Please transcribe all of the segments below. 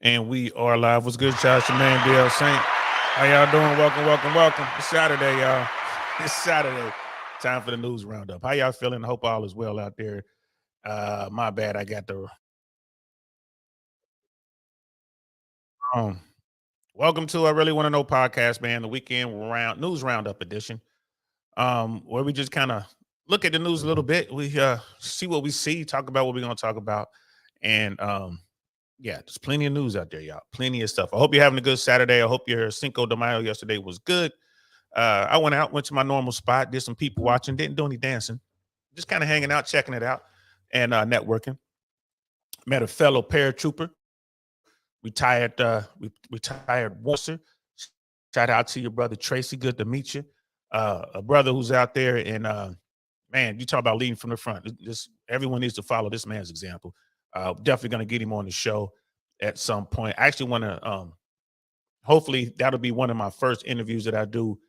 And we are live. What's good, y'all? It's your man, DL Saint. How y'all doing? Welcome, welcome, welcome. It's Saturday, y'all. It's Saturday. Time for the news roundup. How y'all feeling? Hope all is well out there. My bad. I got the um. Welcome to I Really Want to Know podcast, man. The weekend news roundup edition. Where we just kind of look at the news a little bit. We see what we see, talk about what we're gonna talk about, and yeah, there's plenty of news out there, y'all. Plenty of stuff. I hope you're having a good Saturday. I hope your Cinco de Mayo yesterday was good. I went out, went to my normal spot, did some people watching, didn't do any dancing, just kind of hanging out, checking it out, and networking. Met a fellow paratrooper, retired officer. Shout out to your brother Tracy. Good to meet you. A brother who's out there, and man, you talk about leading from the front. Just everyone needs to follow this man's example. Definitely going to get him on the show at some point. I actually want to hopefully that'll be one of my first interviews that I do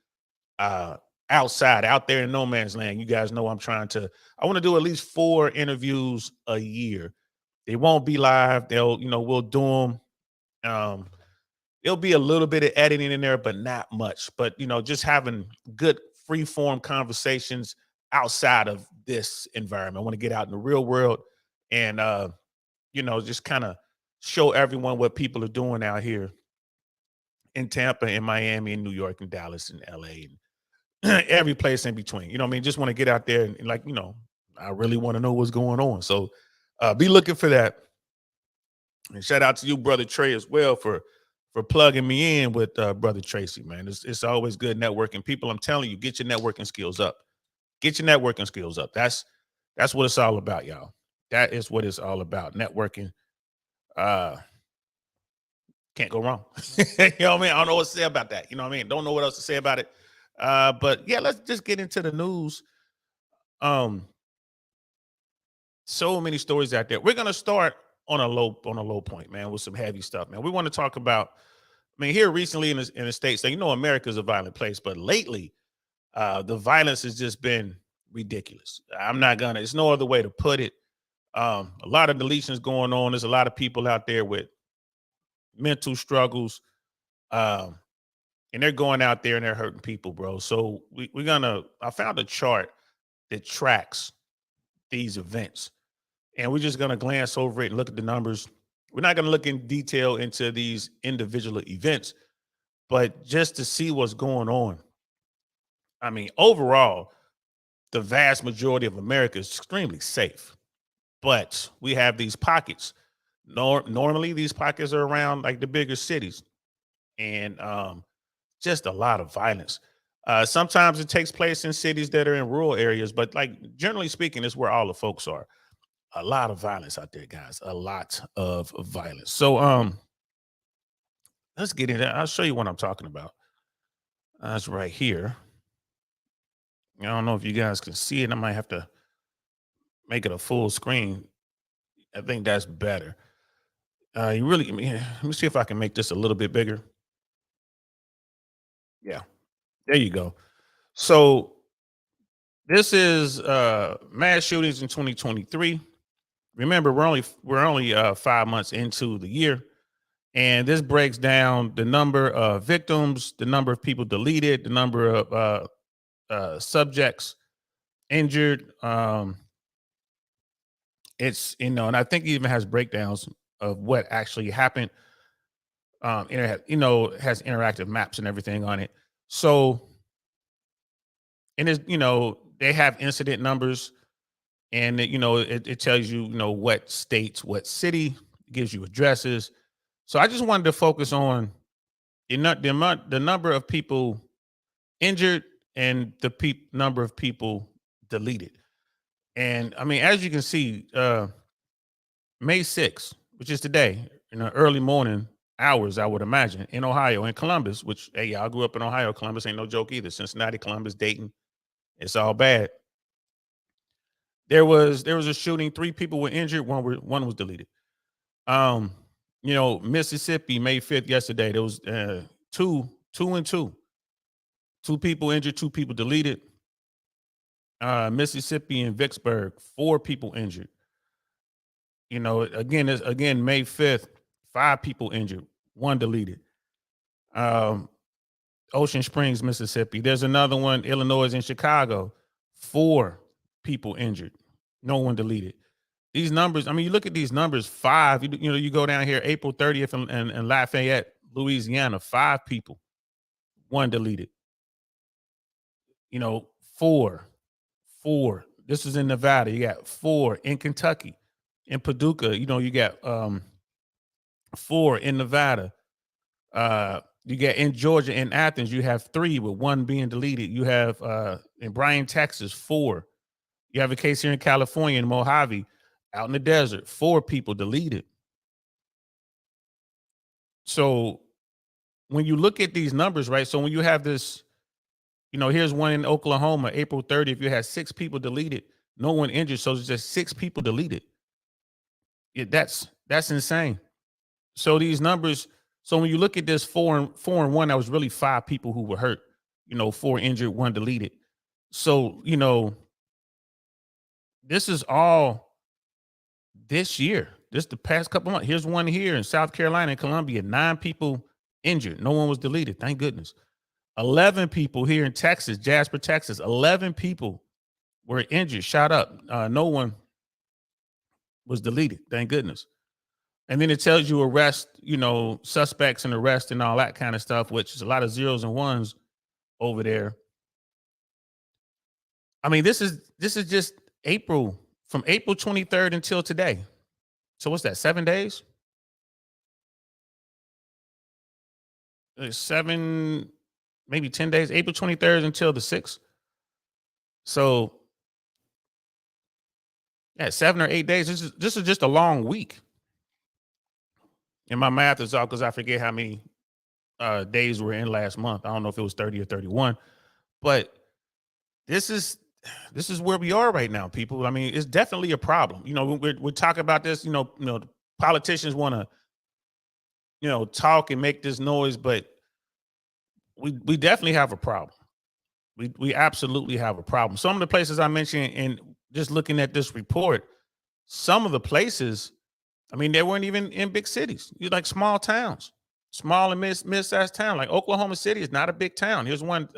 outside, out there in no man's land. You guys know I want to do at least 4 interviews a year. They won't be live. We'll do them. There'll be a little bit of editing in there, but not much. But, just having good free form conversations outside of this environment. I want to get out in the real world and, just kind of show everyone what people are doing out here in Tampa, in Miami, in New York, and Dallas, and LA, and every place in between. You know what I mean? Just want to get out there and I really want to know what's going on. So be looking for that. And shout out to you, brother Trey, as well for plugging me in with brother Tracy, man. It's always good networking. People, I'm telling you, get your networking skills up. Get your networking skills up. That's what it's all about, y'all. That is what it's all about. Networking. Can't go wrong. You know what I mean? I don't know what to say about that. You know what I mean? Don't know what else to say about it. But yeah, let's just get into the news. So many stories out there. We're gonna start on a low point, man, with some heavy stuff, man. We want to talk about. I mean, here recently in the States, so America's a violent place, but lately, the violence has just been ridiculous. It's no other way to put it. A lot of deletions going on. There's a lot of people out there with mental struggles. And they're going out there and they're hurting people, bro. So I found a chart that tracks these events. And we're just gonna glance over it and look at the numbers. We're not gonna look in detail into these individual events, but just to see what's going on. I mean, overall, the vast majority of America is extremely safe. But we have these pockets. Normally, these pockets are around like the bigger cities. And just a lot of violence. Sometimes it takes place in cities that are in rural areas, but like generally speaking, it's where all the folks are. A lot of violence out there, guys. A lot of violence. So let's get into it. I'll show you what I'm talking about. That's right here. I don't know if you guys can see it. I might have to make it a full screen. I think that's better. Let me see if I can make this a little bit bigger. Yeah, there you go. So this is mass shootings in 2023. Remember, we're only 5 months into the year, and this breaks down the number of victims, the number of people deleted, the number of subjects injured. It's and I think it even has breakdowns of what actually happened. It has interactive maps and everything on it. So, and it's they have incident numbers, and it tells you what states, what city, gives you addresses. So I just wanted to focus on the number of people injured and the number of people deleted. And I mean, as you can see, May 6th, which is today, in the early morning hours, I would imagine, in Ohio, in Columbus, which, hey, I grew up in Ohio. Columbus ain't no joke either. Cincinnati, Columbus, Dayton, it's all bad. There was a shooting. 3 people were injured. One was deleted. Mississippi, May 5th, yesterday, there was two and two. 2 people injured, 2 people deleted. Mississippi and Vicksburg, 4 people injured. Again, May 5th, 5 people injured, 1 deleted. Um, Ocean Springs, Mississippi. There's another one, Illinois and Chicago. 4 people injured, no one deleted. These numbers, I mean, you look at these numbers, 5, you go down here, April 30th in Lafayette, Louisiana, 5 people, 1 deleted. 4. This is in Nevada. You got 4 in Kentucky. In Paducah, you got 4 in Nevada. You get in Georgia, in Athens, you have 3 with 1 being deleted. You have in Bryan, Texas, 4. You have a case here in California, in Mojave, out in the desert, 4 people deleted. So when you look at these numbers, right? So when you have this, here's one in Oklahoma, April 30th, you had 6 people deleted, no one injured. So it's just 6 people deleted. That's insane. So these numbers, so when you look at this 4 and 1, that was really 5 people who were hurt, 4 injured, 1 deleted. So, this is all this year, this the past couple months. Here's one here in South Carolina and Columbia, 9 people injured. No one was deleted. Thank goodness. 11 people here in Texas, Jasper, Texas, 11 people were injured, shot up. No one was deleted. Thank goodness. And then it tells you arrest, suspects and arrest and all that kind of stuff, which is a lot of zeros and ones over there. I mean, this is just April, from April 23rd until today. So what's that, 7 days? 7, maybe 10 days, April 23rd until the 6th. So yeah, 7 or 8 days. This is just a long week. And my math is off because I forget how many days were in last month. I don't know if it was 30 or 31, but this is where we are right now, people. I mean, it's definitely a problem. We're talking about this, the politicians want to, talk and make this noise, but we definitely have a problem. We absolutely have a problem. Some of the places I mentioned, and just looking at this report, some of the places, I mean, they weren't even in big cities. You're like small towns, small and mid-sized town. Like Oklahoma City is not a big town. Here's one,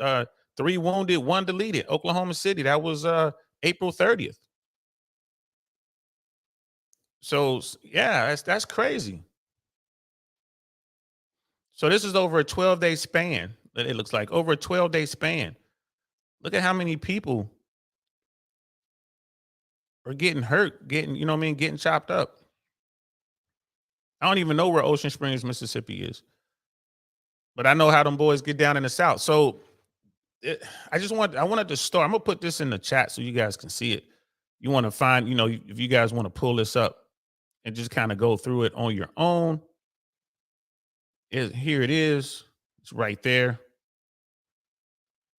3 wounded, 1 deleted. Oklahoma City, that was April 30th. So yeah, that's crazy. So this is over a 12-day span. It looks like over a 12-day span. Look at how many people are getting hurt, getting chopped up. I don't even know where Ocean Springs, Mississippi is, but I know how them boys get down in the South. So I wanted to start. I'm gonna put this in the chat so you guys can see it. You want to find, if you guys want to pull this up and just kind of go through it on your own. Here it is. It's right there.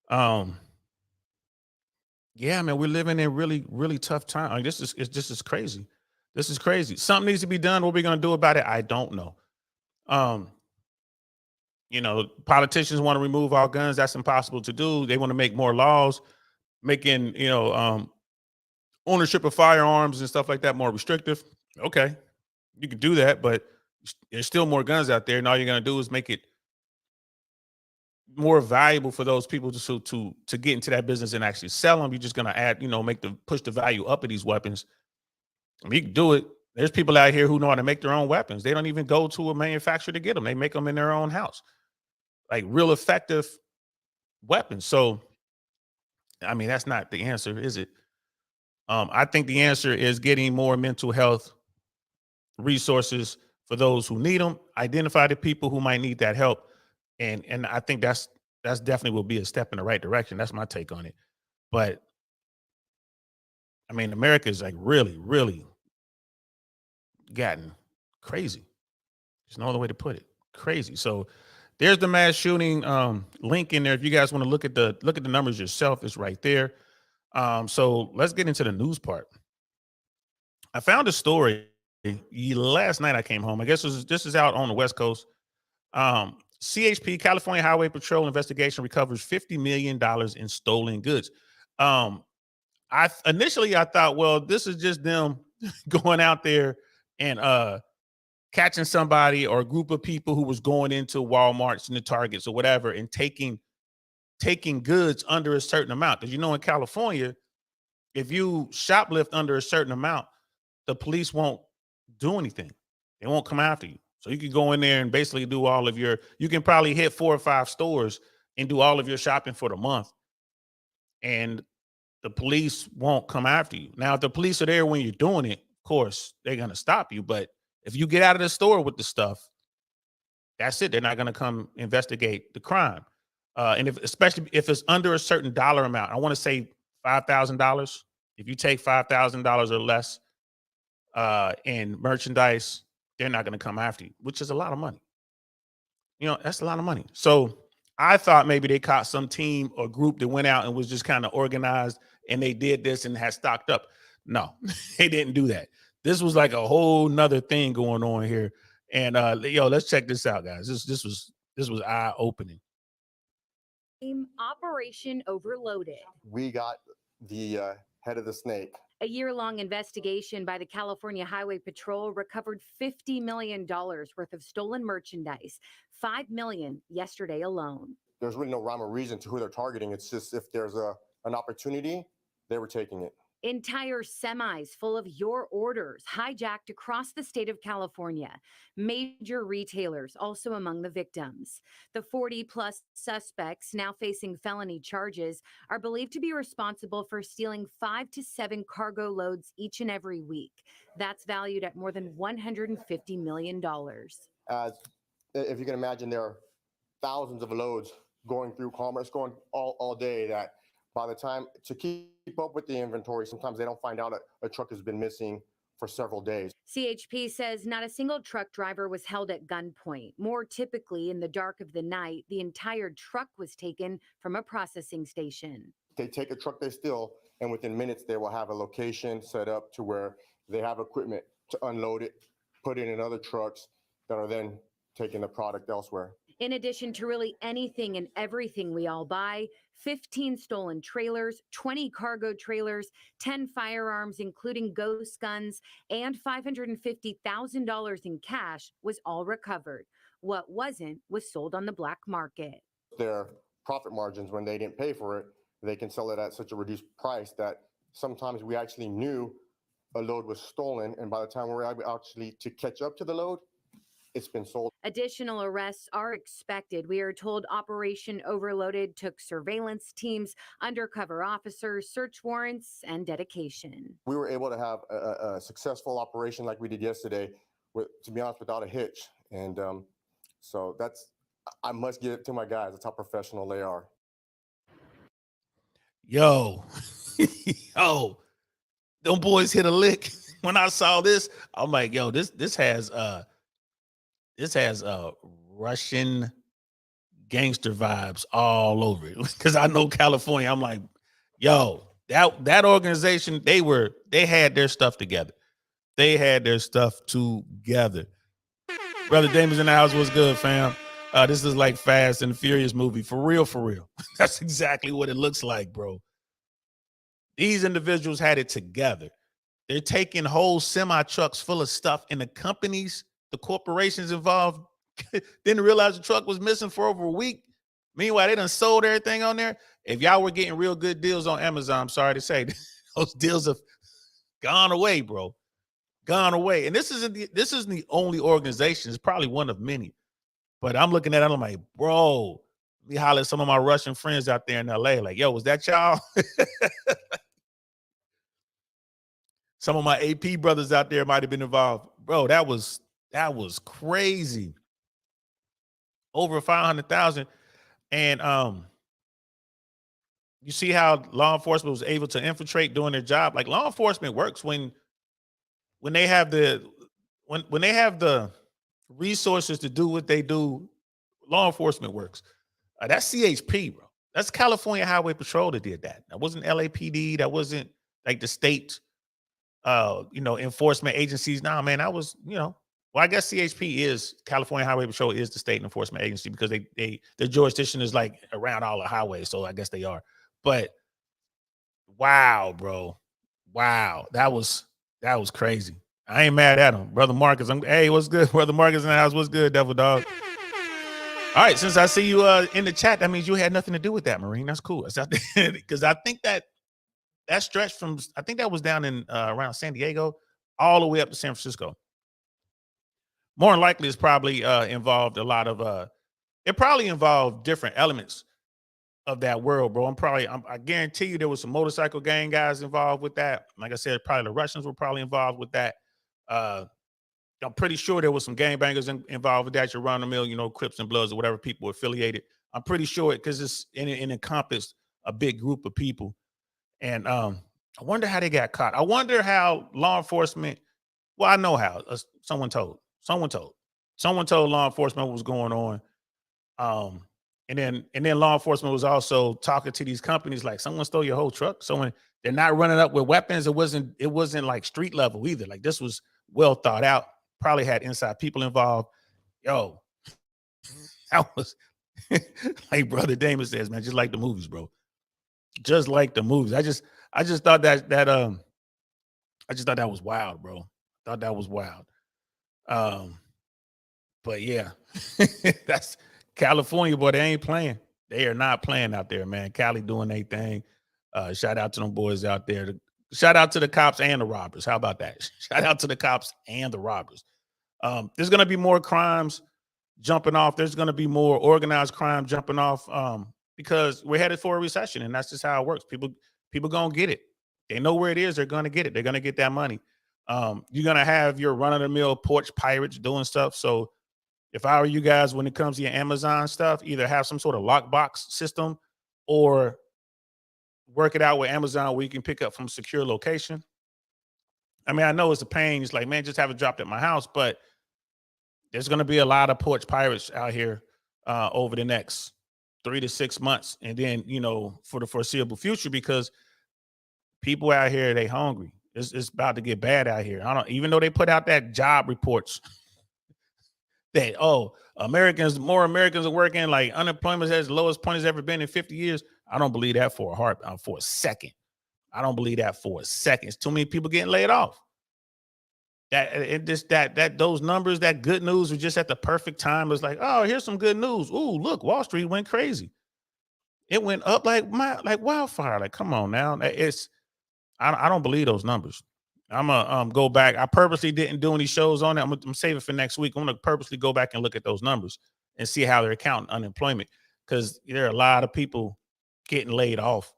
Yeah, man, we're living in really, really tough time. Like, this is crazy. This is crazy. Something needs to be done. What we're gonna do about it, I don't know. Politicians want to remove all guns. That's impossible to do. They want to make more laws, making ownership of firearms and stuff like that more restrictive. Okay, you can do that, but there's still more guns out there, and all you're gonna do is make it more valuable for those people to get into that business and actually sell them. You're just gonna add, push the value up of these weapons. I mean, you can do it. There's people out here who know how to make their own weapons. They don't even go to a manufacturer to get them. They make them in their own house, like real effective weapons. So, I mean, that's not the answer, is it? I think the answer is getting more mental health resources for those who need them, identify the people who might need that help. And I think that's definitely will be a step in the right direction. That's my take on it. But I mean, America is like really, really gotten crazy. There's no other way to put it. Crazy. So there's the mass shooting link in there. If you guys want to look at the numbers yourself, it's right there. So let's get into the news part. I found a story last night. I came home. I guess this is out on the West Coast. CHP, California Highway Patrol investigation recovers $50 million in stolen goods. I initially thought, well, this is just them going out there and catching somebody or a group of people who was going into Walmarts and the Targets or whatever and taking goods under a certain amount. Because in California, if you shoplift under a certain amount, the police won't do anything. They won't come after you. So you can go in there and basically do all of you can probably hit 4 or 5 stores and do all of your shopping for the month. And the police won't come after you. Now, if the police are there when you're doing it, of course, they're going to stop you. But if you get out of the store with the stuff, that's it. They're not going to come investigate the crime. And especially if it's under a certain dollar amount, I want to say $5,000. If you take $5,000 or less in merchandise, they're not going to come after you, which is a lot of money. That's a lot of money. So I thought maybe they caught some team or group that went out and was just kind of organized and they did this and had stocked up. No, they didn't do that. This was like a whole nother thing going on here. And let's check this out, guys. This was eye-opening. Operation Overloaded. We got the head of the snake. A year-long investigation by the California Highway Patrol recovered $50 million worth of stolen merchandise, $5 million yesterday alone. There's really no rhyme or reason to who they're targeting. It's just if there's an opportunity, they were taking it. Entire semis full of your orders hijacked across the state of California. Major retailers also among the victims. The 40-plus suspects now facing felony charges are believed to be responsible for stealing 5 to 7 cargo loads each and every week. That's valued at more than $150 million. As if you can imagine, there are thousands of loads going through commerce, going all day, that by the time to keep up with the inventory, sometimes they don't find out a truck has been missing for several days. CHP says not a single truck driver was held at gunpoint. More typically, in the dark of the night, the entire truck was taken from a processing station. They take a truck they steal, and within minutes, they will have a location set up to where they have equipment to unload it, put it in other trucks that are then taking the product elsewhere. In addition to really anything and everything we all buy, 15 stolen trailers, 20 cargo trailers, 10 firearms, including ghost guns, and $550,000 in cash was all recovered. What wasn't was sold on the black market. Their profit margins, when they didn't pay for it, they can sell it at such a reduced price that sometimes we actually knew a load was stolen, and by the time we're able actually to catch up to the load, it's been sold. Additional arrests are expected. We are told Operation Overloaded took surveillance teams, undercover officers, search warrants, and dedication. We were able to have a successful operation like we did yesterday, to be honest, without a hitch. And so I must give it to my guys. That's how professional they are. Yo, them boys hit a lick. When I saw this, I'm like, yo, this has Russian gangster vibes all over it. Because I know California. I'm like, yo, that organization, they had their stuff together. They had their stuff together. Brother Damon's in the house. What's good, fam? This is like Fast and Furious movie. For real, for real. That's exactly what it looks like, bro. These individuals had it together. They're taking whole semi-trucks full of stuff, and the companies, the corporations involved didn't realize the truck was missing for over a week. Meanwhile, they done sold everything on there. If y'all were getting real good deals on Amazon, I'm sorry to say, those deals have gone away, bro. Gone away. And this isn't the only organization. It's probably one of many. But I'm looking at it, I'm like, bro, let me holler at some of my Russian friends out there in LA. Like, yo, was that y'all? Some of my AP brothers out there might have been involved. Bro, that was crazy. Over 500,000. And you see how law enforcement was able to infiltrate doing their job. Like, law enforcement works when they have the resources to do what they do. Law enforcement works. That's CHP, bro. That's California Highway Patrol that did that. That wasn't LAPD. That wasn't like the state enforcement agencies. Nah, man, that was, well, I guess CHP is California Highway Patrol is the state enforcement agency because their jurisdiction is like around all the highways. So I guess they are. But wow, bro. Wow. That was crazy. I ain't mad at him. Brother Marcus, hey, what's good? Brother Marcus in the house, what's good, Devil Dog? All right, since I see you in the chat, that means you had nothing to do with that, Marine. That's cool. Because I think that stretch from, I think that was down in around San Diego all the way up to San Francisco. More than likely, it's probably involved a lot of, it probably involved different elements of that world, bro. I guarantee you there was some motorcycle gang guys involved with that. Like I said, probably the Russians were probably involved with that. I'm pretty sure there was some gangbangers involved with that. Your run of mill, Crips and Bloods or whatever people affiliated. I'm pretty sure because it's it encompassed a big group of people. And I wonder how they got caught. I wonder how law enforcement. Well, I know how. Someone told law enforcement what was going on. And then law enforcement was also talking to these companies like, someone stole your whole truck. They're not running up with weapons. It wasn't like street level either. Like this was well thought out. Probably had inside people involved. Yo, that was like Brother Damon says, man, just like the movies, bro. Just like the movies. I just thought that I just thought that was wild, bro. Thought that was wild. But yeah, that's California, boy. They ain't playing. They are not playing out there, man. Cali doing their thing. Shout out to them boys out there. Shout out to the cops and the robbers. How about that? Shout out to the cops and the robbers. There's going to be more crimes jumping off. There's going to be more organized crime jumping off because we're headed for a recession, and that's just how it works. People going to get it. They know where it is. They're going to get it. They're going to get that money. You're going to have your run-of-the-mill porch pirates doing stuff. So if I were you guys, when it comes to your Amazon stuff, either have some sort of lockbox system or work it out with Amazon where you can pick up from a secure location. I mean, I know it's a pain. It's like, man, just have it dropped at my house. But there's going to be a lot of porch pirates out here over the next 3 to 6 months. And then, for the foreseeable future, because people out here, they hungry. It's about to get bad out here. Even though they put out that job reports that, more Americans are working, like unemployment is the lowest point it's ever been in 50 years. I don't believe that for a second. I don't believe that for a second. It's too many people getting laid off. Those numbers, that good news was just at the perfect time. It was like, oh, here's some good news. Ooh, look, Wall Street went crazy. It went up like wildfire. Like, come on now. I don't believe those numbers. I'm gonna go back. I purposely didn't do any shows on it. I'm saving for next week. I'm gonna purposely go back and look at those numbers and see how they're counting unemployment, because there are a lot of people getting laid off,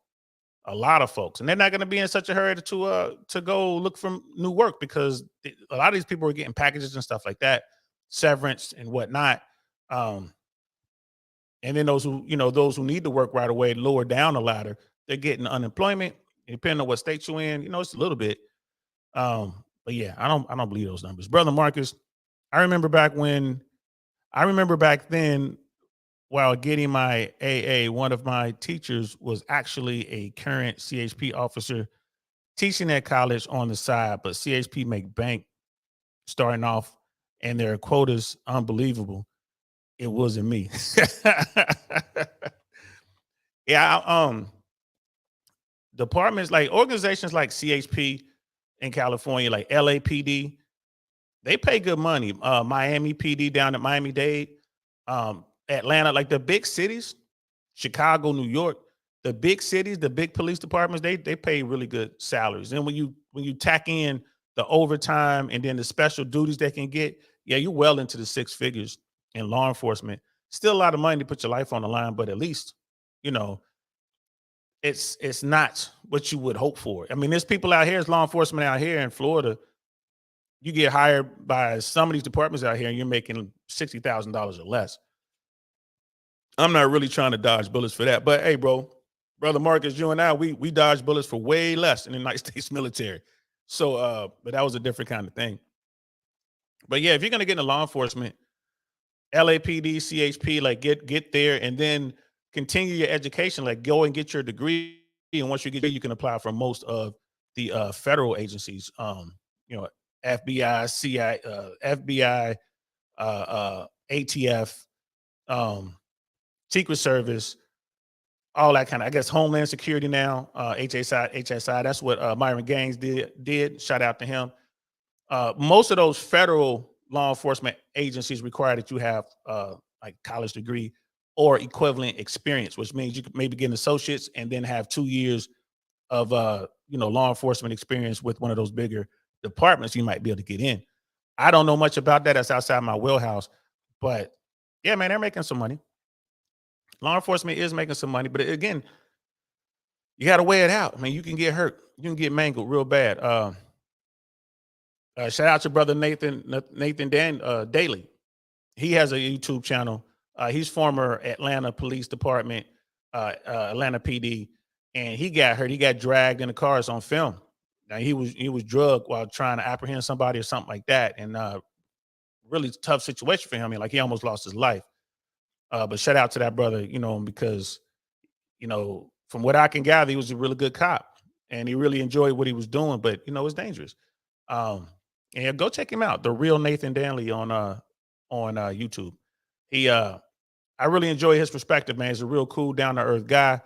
a lot of folks, and they're not going to be in such a hurry to go look for new work, because a lot of these people are getting packages and stuff like that, severance and whatnot. And then those who need to work right away, lower down the ladder, they're getting unemployment. Depending on what state you're in, it's a little bit. But yeah, I don't believe those numbers, Brother Marcus. I remember back then, while getting my AA, one of my teachers was actually a current CHP officer teaching at college on the side, but CHP make bank starting off, and their quotas unbelievable. It wasn't me. Yeah, departments, like organizations like CHP in California, like LAPD, they pay good money. Miami PD down at Miami-Dade, Atlanta, like the big cities, Chicago, New York, the big cities, the big police departments, they pay really good salaries. And when you tack in the overtime and then the special duties they can get, yeah, you're well into the six figures in law enforcement. Still a lot of money to put your life on the line, but at least, it's not what you would hope for. I mean, there's people out here, there's law enforcement out here in Florida. You get hired by some of these departments out here and you're making $60,000 or less. I'm not really trying to dodge bullets for that, but hey, Brother Marcus, you and I, we dodge bullets for way less in the United States military. So, but that was a different kind of thing. But yeah, if you're going to get into law enforcement, LAPD, CHP, like get there and then continue your education, like go and get your degree. And once you get there, you can apply for most of the federal agencies, FBI, FBI, ATF, Secret Service, all that kind of, I guess, Homeland Security now, HSI. That's what Myron Gaines did. Shout out to him. most of those federal law enforcement agencies require that you have like college degree or equivalent experience, which means you could maybe get an associate's and then have 2 years of law enforcement experience with one of those bigger departments. You might be able to get in. I don't know much about that. That's outside my wheelhouse. But yeah, man, they're making some money. Law enforcement is making some money, but again, you got to weigh it out. I mean, you can get hurt. You can get mangled real bad. Shout out to brother Nathan Daly. He has a YouTube channel. He's former Atlanta Police Department, Atlanta PD, and he got hurt. He got dragged in the cars on film. Now he was drugged while trying to apprehend somebody or something like that, and really tough situation for him. I mean, like he almost lost his life. But shout out to that brother, because from what I can gather, he was a really good cop and he really enjoyed what he was doing. But it's dangerous. And go check him out, the real Nathan Danley on YouTube. I really enjoy his perspective, man. He's a real cool, down to earth guy.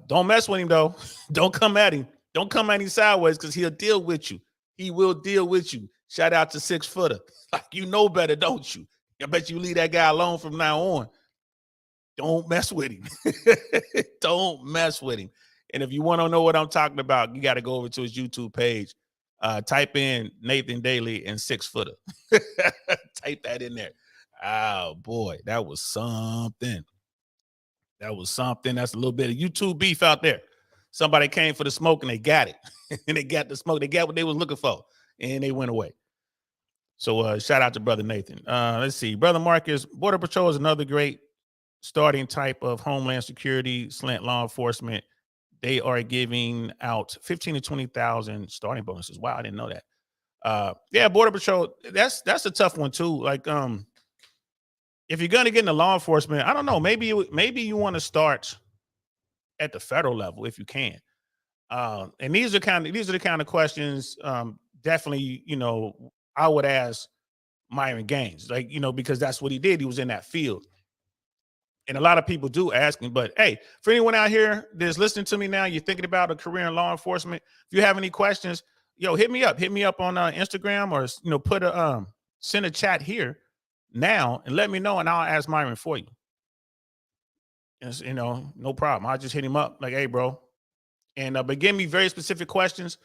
Don't mess with him though. Don't come at him. Don't come at him sideways because he'll deal with you. He will deal with you. Shout out to 6 Footer. Like you know better, don't you? I bet you leave that guy alone from now on. Don't mess with him. Don't mess with him. And if you want to know what I'm talking about, you got to go over to his YouTube page. Type in Nathan Daly and 6 Footer. Type that in there. Oh boy, that was something. That was something. That's a little bit of YouTube beef out there. Somebody came for the smoke and they got it. And they got the smoke. They got what they was looking for. And they went away. So shout out to brother Nathan. Let's see. Brother Marcus, Border Patrol is another great starting type of Homeland Security slant law enforcement. They are giving out 15 to 20,000 starting bonuses. Wow, I didn't know that. Yeah, Border Patrol, that's a tough one too. Like, if you're gonna get into law enforcement, I don't know, maybe you want to start at the federal level if you can. And these are the kind of questions definitely, I would ask Myron Gaines, like, because that's what he did. He was in that field. And a lot of people do ask me, but hey, for anyone out here that's listening to me now, you're thinking about a career in law enforcement. If you have any questions, hit me up on Instagram or, send a chat here now and let me know and I'll ask Myron for you. It's, no problem. I'll just hit him up like, hey, bro. And but give me very specific questions.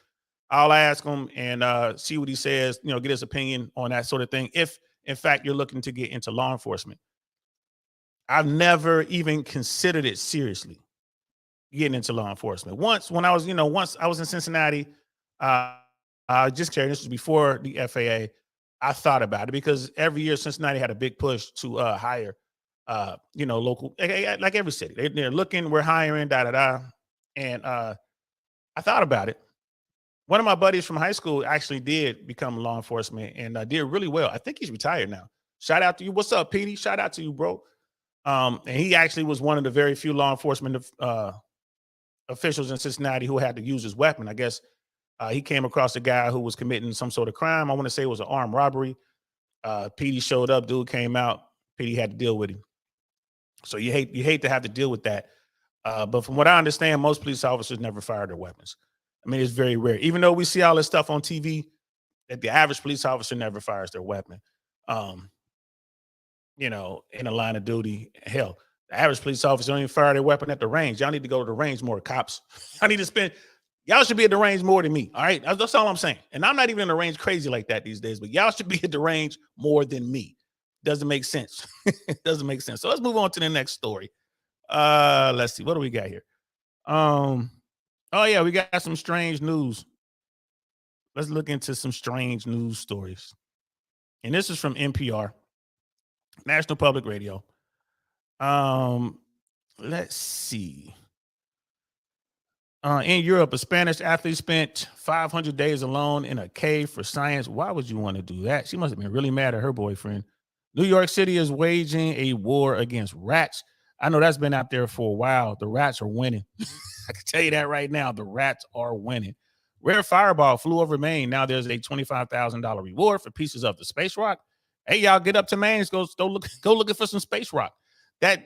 I'll ask him and see what he says, get his opinion on that sort of thing. If in fact you're looking to get into law enforcement. I've never even considered it seriously, getting into law enforcement. Once when I was, once I was in Cincinnati, just carrying this was before the FAA. I thought about it because every year Cincinnati had a big push to hire, local, like every city. They're looking, we're hiring, And I thought about it. One of my buddies from high school actually did become law enforcement and did really well. I think he's retired now. Shout out to you. What's up, Petey? Shout out to you, bro. And he actually was one of the very few law enforcement officials in Cincinnati who had to use his weapon. I guess he came across a guy who was committing some sort of crime. I want to say it was an armed robbery. Petey showed up. Dude came out. Petey had to deal with him. So you hate to have to deal with that. But from what I understand, most police officers never fire their weapons. I mean, it's very rare. Even though we see all this stuff on TV, that the average police officer never fires their weapon. In a line of duty. Hell, the average police officer don't even fire their weapon at the range. Y'all need to go to the range more, cops. Y'all should be at the range more than me. All right. That's all I'm saying. And I'm not even in the range crazy like that these days, but y'all should be at the range more than me. Doesn't make sense. It doesn't make sense. So let's move on to the next story. Let's see. What do we got here? Oh yeah, we got some strange news. Let's look into some strange news stories. And this is from NPR, National Public Radio. Let's see. In Europe, a Spanish athlete spent 500 days alone in a cave for science. Why would you want to do that? She must have been really mad at her boyfriend. New York City is waging a war against rats. I know that's been out there for a while. The rats are winning. I can tell you that right now. The rats are winning. Rare fireball flew over Maine. Now there's a $25,000 reward for pieces of the space rock. Hey, y'all, get up to Maine. Go looking for some space rock. That,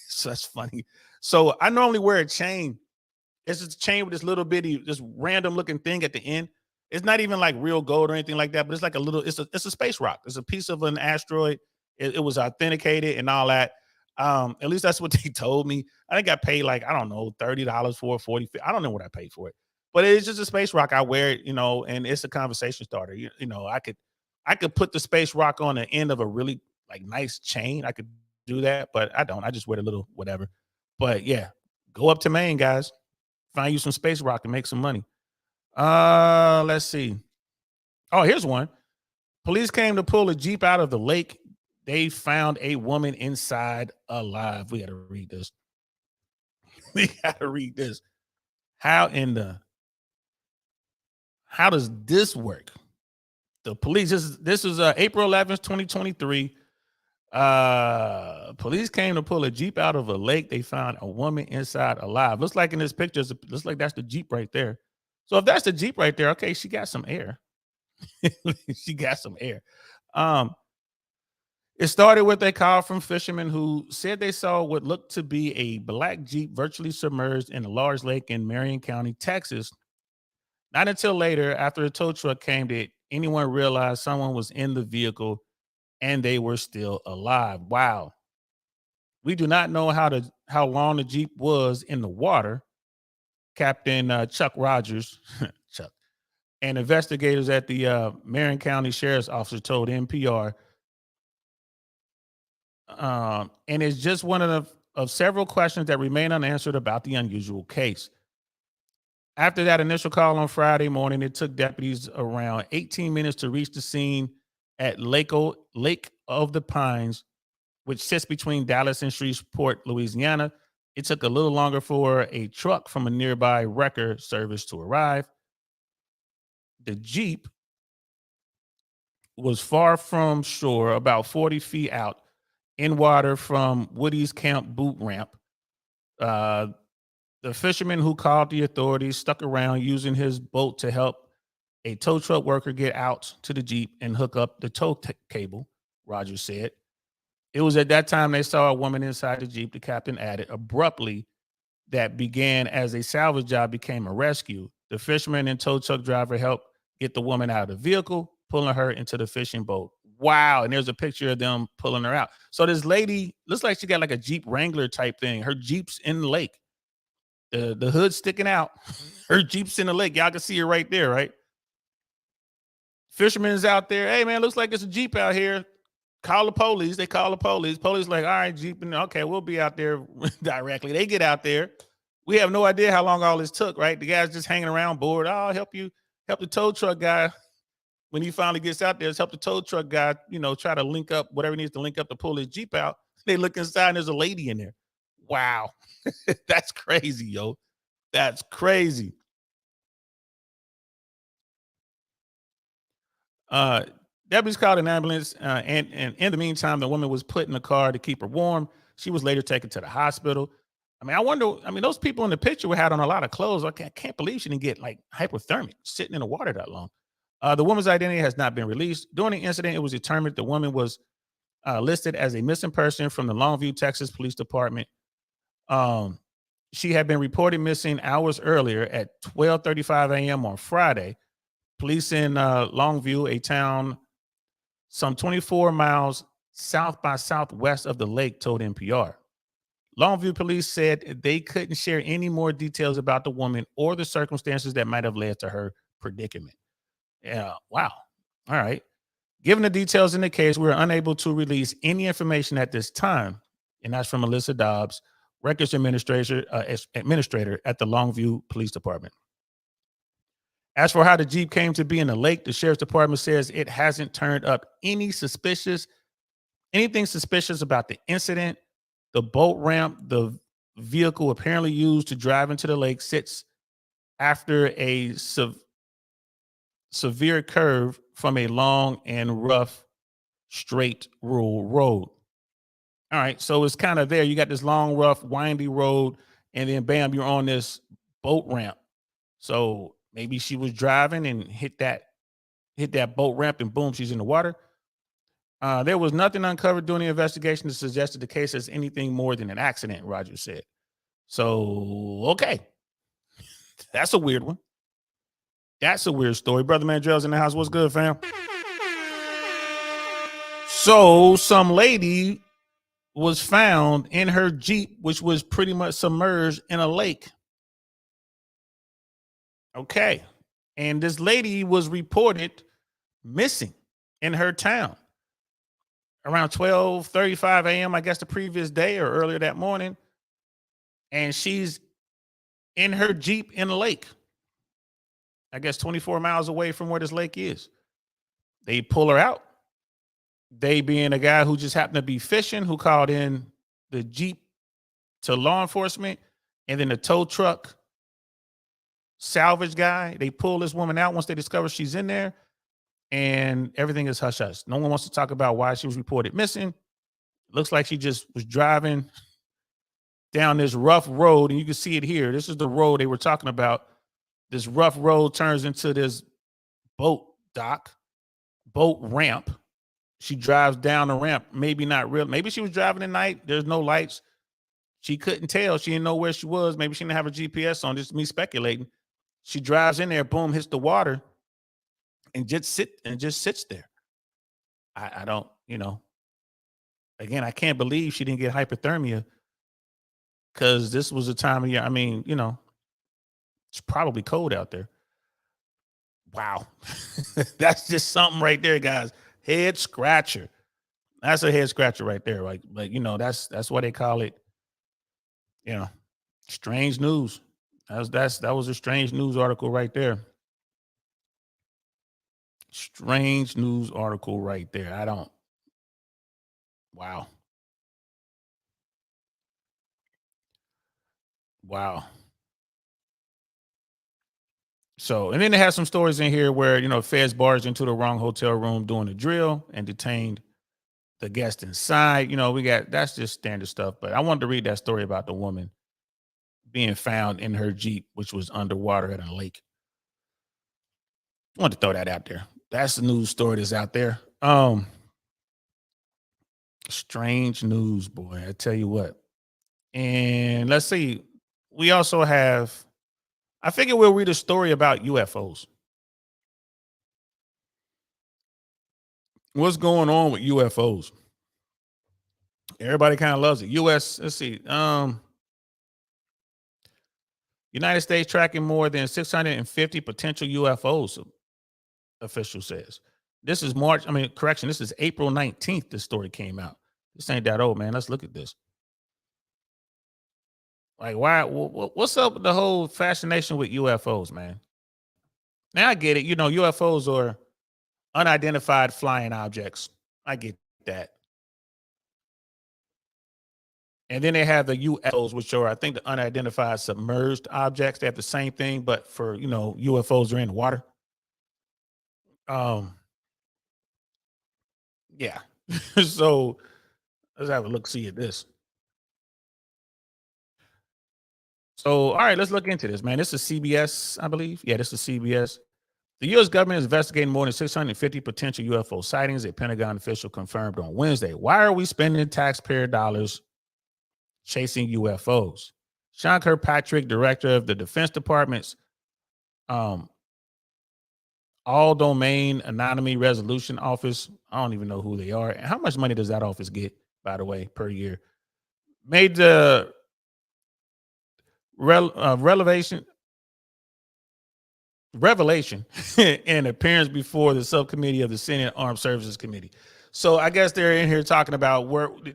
so that's funny. So I normally wear a chain. It's just a chain with this little bitty, this random looking thing at the end. It's not even like real gold or anything like that, but it's like a little, it's a space rock. It's a piece of an asteroid. It was authenticated and all that. At least that's what they told me. I think I paid like, I don't know, $30 for it, 40. I don't know what I paid for it. But it's just a space rock. I wear it, and it's a conversation starter. I could put the space rock on the end of a really like nice chain. I could do that, but I don't. I just wear the little whatever. But yeah, go up to Maine, guys. Find you some space rock and make some money. Let's see. Oh, here's one. Police came to pull a Jeep out of the lake. They found a woman inside alive. We got to read this. We got to read this. How does this work? The police, this is April 11th, 2023. Police came to pull a Jeep out of a lake. They found a woman inside alive. Looks like in this picture, looks like that's the Jeep right there. So if that's the Jeep right there, okay, she got some air. She got some air. It started with a call from fishermen who said they saw what looked to be a black Jeep virtually submerged in a large lake in Marion County, Texas. Not until later, after a tow truck came, did anyone realize someone was in the vehicle and they were still alive. Wow. We do not know how long the Jeep was in the water. Captain Chuck Rogers, Chuck, and investigators at the Marion County Sheriff's Office told NPR. And it's just one of several questions that remain unanswered about the unusual case. After that initial call on Friday morning, it took deputies around 18 minutes to reach the scene at Lake of the Pines, which sits between Dallas and Shreveport, Louisiana. It took a little longer for a truck from a nearby wrecker service to arrive. The Jeep was far from shore, about 40 feet out in water from Woody's Camp boot ramp. The fisherman who called the authorities stuck around using his boat to help a tow truck worker get out to the Jeep and hook up the tow cable, Rogers said. It was at that time they saw a woman inside the Jeep, the captain added. Abruptly, that began as a salvage job became a rescue. The fisherman and tow truck driver helped get the woman out of the vehicle, pulling her into the fishing boat. Wow. And there's a picture of them pulling her out. So this lady looks like she got like a Jeep Wrangler type thing. Her Jeep's in the lake. The hood sticking out. Her Jeep's in the lake. Y'all can see her right there, right? Fisherman's out there. Hey, man, looks like it's a Jeep out here. Call the police. They call the police. Police like, all right, Jeep. Okay, we'll be out there directly. They get out there. We have no idea how long all this took, right? The guy's just hanging around bored. Oh, I'll help you. Help the tow truck guy. When he finally gets out there, help the tow truck guy, try to link up whatever he needs to link up to pull his Jeep out. They look inside and there's a lady in there. Wow. That's crazy, yo. That's crazy. Deputies called an ambulance, and in the meantime, the woman was put in the car to keep her warm. She was later taken to the hospital. I wonder, those people in the picture had on a lot of clothes. I can't believe she didn't get like hypothermic sitting in the water that long. The woman's identity has not been released. During the incident, it was determined the woman was listed as a missing person from the Longview, Texas Police Department. She had been reported missing hours earlier at 12:35 a.m. on Friday. Police in Longview, a town some 24 miles south by southwest of the lake, told NPR. Longview police said they couldn't share any more details about the woman or the circumstances that might have led to her predicament. Yeah, wow. All right. Given the details in the case, we are unable to release any information at this time. And that's from Melissa Dobbs, records administrator at the Longview Police Department. As for how the Jeep came to be in the lake, the Sheriff's Department says it hasn't turned up anything suspicious about the incident. The boat ramp the vehicle apparently used to drive into the lake sits after a severe curve from a long and rough straight rural road. All right, so it's kind of there. You got this long, rough, windy road, and then bam, you're on this boat ramp. So maybe she was driving and hit that boat ramp, and boom, she's in the water. There was nothing uncovered during the investigation to suggest that the case is anything more than an accident, Rogers said. So, okay. That's a weird one. That's a weird story. Brother Mandrell's in the house. What's good, fam? So some lady was found in her Jeep, which was pretty much submerged in a lake. Okay. And this lady was reported missing in her town around 12:35 a.m., I guess the previous day or earlier that morning. And she's in her Jeep in the lake, I guess 24 miles away from where this lake is. They pull her out. They being a guy who just happened to be fishing, who called in the Jeep to law enforcement, and then the tow truck salvage guy. They pull this woman out once they discover she's in there, and everything is hush hush. No one wants to talk about why she was reported missing. Looks like she just was driving down this rough road, and you can see it here. This is the road they were talking about. This rough road turns into this boat ramp. She drives down the ramp. Maybe not real. Maybe she was driving at night. There's no lights. She couldn't tell. She didn't know where she was. Maybe she didn't have her GPS on. This is me speculating. She drives in there, boom, hits the water, and just sits there. I don't, again, I can't believe she didn't get hypothermia, because this was a time of year. I mean, it's probably cold out there. Wow. That's just something right there, guys. Head scratcher. That's a head scratcher right there. Like that's why they call it, strange news. That was a strange news article right there. Strange news article right there. Wow. So, and then they have some stories in here where, feds barged into the wrong hotel room doing a drill and detained the guest inside. That's just standard stuff. But I wanted to read that story about the woman being found in her Jeep, which was underwater at a lake. I wanted to throw that out there. That's the news story that's out there. Strange news, boy. I tell you what. And let's see. We also have, I figure we'll read a story about UFOs. What's going on with UFOs? Everybody kind of loves it. US, let's see. United States tracking more than 650 potential UFOs, official says. This is this is April 19th this story came out. This ain't that old, man. Let's look at this. Like, why? What's up with the whole fascination with UFOs, man? Now I get it. UFOs are unidentified flying objects. I get that. And then they have the UFOs, which are, I think, the unidentified submerged objects. They have the same thing, but for, UFOs are in the water. Yeah. So let's have a look, see at this. So, all right, let's look into this, man. This is CBS, I believe. Yeah, this is CBS. The U.S. government is investigating more than 650 potential UFO sightings, a Pentagon official confirmed on Wednesday. Why are we spending taxpayer dollars chasing UFOs? Sean Kirkpatrick, director of the Defense Department's All Domain Anonymity Resolution Office. I don't even know who they are. And how much money does that office get, by the way, per year? Made the revelation in appearance before the subcommittee of the Senate Armed Services Committee. So I guess they're in here talking about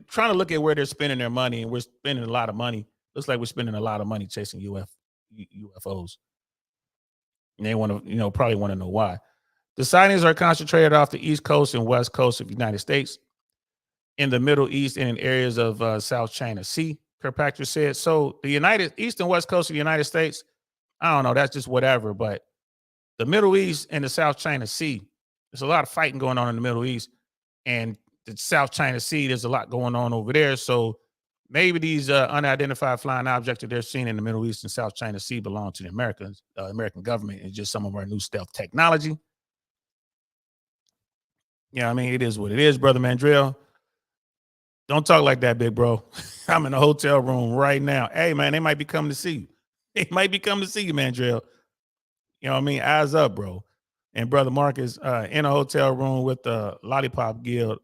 trying to look at where they're spending their money, and we're spending a lot of money. Looks like we're spending a lot of money chasing UFOs. And they want to, probably want to know why. The sightings are concentrated off the East Coast and West Coast of the United States, in the Middle East, and in areas of South China Sea, Kirkpatrick said. So the East and West Coast of the United States, I don't know, that's just whatever. But the Middle East and the South China Sea, there's a lot of fighting going on in the Middle East. And the South China Sea, there's a lot going on over there. So maybe these unidentified flying objects that they're seeing in the Middle East and South China Sea belong to the American government, and just some of our new stealth technology. Yeah, it is what it is, Brother Mandrell. Don't talk like that, big bro. I'm in a hotel room right now. Hey, man, they might be coming to see you. They might be coming to see you, Mandrell. You know what I mean? Eyes up, bro. And brother Marcus in a hotel room with the Lollipop Guild.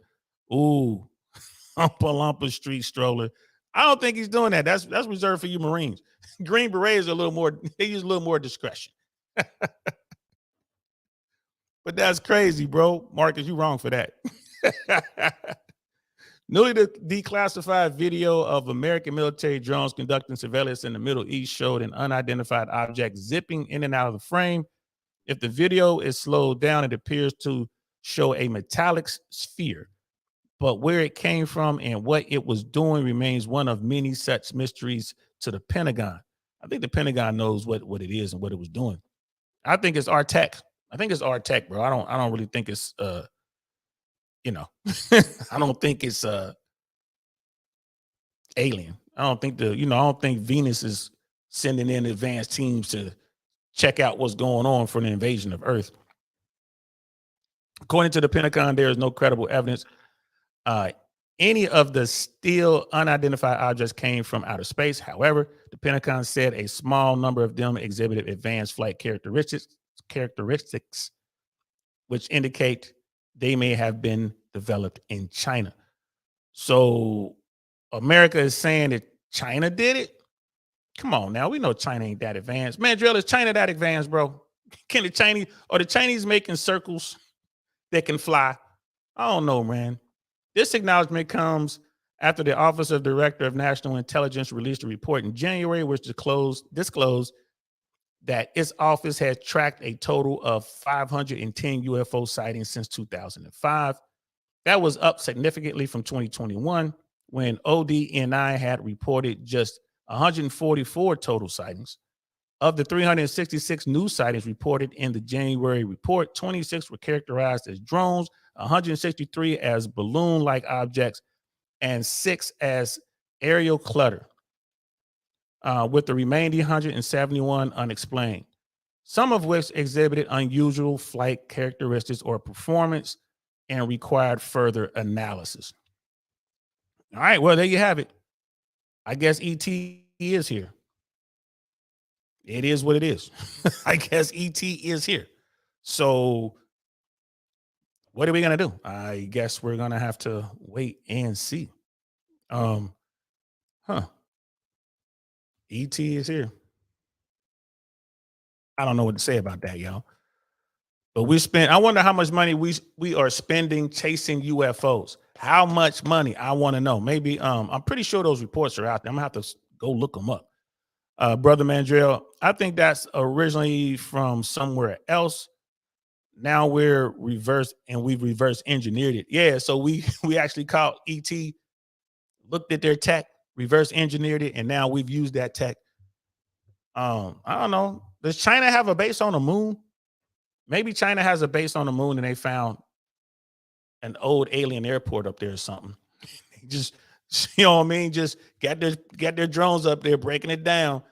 Ooh, Humpa Lumpa street stroller. I don't think he's doing that. That's reserved for you Marines. Green Berets are a little more, they use a little more discretion. But that's crazy, bro. Marcus, you wrong for that. Newly declassified video of American military drones conducting surveillance in the Middle East showed an unidentified object zipping in and out of the frame. If the video is slowed down, it appears to show a metallic sphere. But where it came from and what it was doing remains one of many such mysteries to the Pentagon. I think the Pentagon knows what it is and what it was doing. I think it's our tech. I think it's our tech, bro. I don't really think it's you know, I don't think it's alien. I don't think I don't think Venus is sending in advanced teams to check out what's going on for an invasion of Earth. According to the Pentagon, there is no credible evidence any of the still unidentified objects came from outer space. However, the Pentagon said a small number of them exhibited advanced flight characteristics, which indicate they may have been developed in China. So America is saying that China did it. Come on now, we know China ain't that advanced. Mandrill, is China that advanced, bro? Can the Chinese making circles that can fly? I don't know, man. This acknowledgement comes after the Office of Director of National Intelligence released a report in January, which disclosed that its office had tracked a total of 510 UFO sightings since 2005. That was up significantly from 2021, when ODNI had reported just 144 total sightings. Of the 366 new sightings reported in the January report, 26 were characterized as drones, 163 as balloon-like objects, and 6 as aerial clutter, with the remaining 171 unexplained, some of which exhibited unusual flight characteristics or performance and required further analysis. All right, well, there you have it. I guess ET is here. It is what it is. I guess ET is here. So what are we going to do? I guess we're going to have to wait and see. ET is here. I don't know what to say about that, y'all. But I wonder how much money we are spending chasing UFOs. How much money? I want to know. Maybe I'm pretty sure those reports are out there. I'm gonna have to go look them up. Brother Mandrill, I think that's originally from somewhere else. Now we've reverse engineered it. Yeah, so we actually caught ET, looked at their tech, reverse engineered it, and now we've used that tech. I don't know. Does China have a base on the moon? Maybe China has a base on the moon and they found an old alien airport up there or something. Just, you know what I mean? Just get their drones up there, breaking it down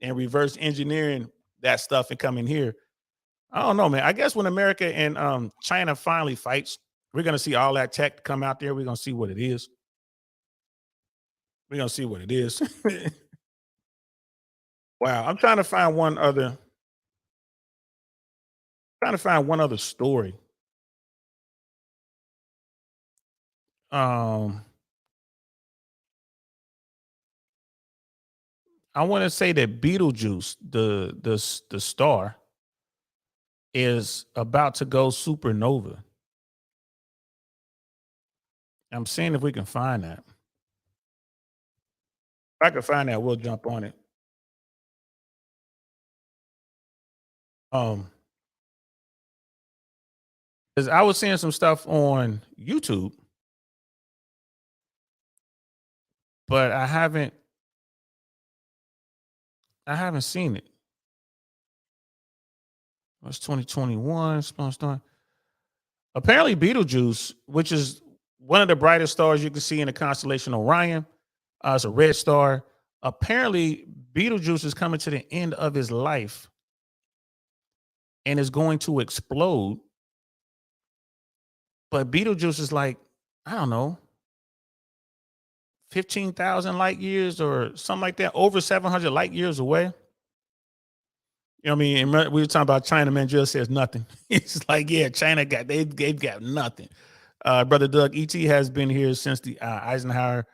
and reverse engineering that stuff and come in here. I don't know, man. I guess when America and China finally fights, we're going to see all that tech come out there. We're going to see what it is. We're going to see what it is. Wow. I'm trying to find one other story. I want to say that Beetlejuice, the star, is about to go supernova. I'm seeing if we can find that. If I can find that, we'll jump on it. Because I was seeing some stuff on YouTube, but I haven't seen it. It's 2021. Apparently, Betelgeuse, which is one of the brightest stars you can see in the constellation Orion, it's a red star. Apparently, Betelgeuse is coming to the end of his life and is going to explode. But Betelgeuse is like, I don't know, 15,000 light years or something like that, over 700 light years away. You know what I mean? And we were talking about China. Man, Jill says nothing. It's like, yeah, China they've got nothing. Brother Doug, ET has been here since the Eisenhower,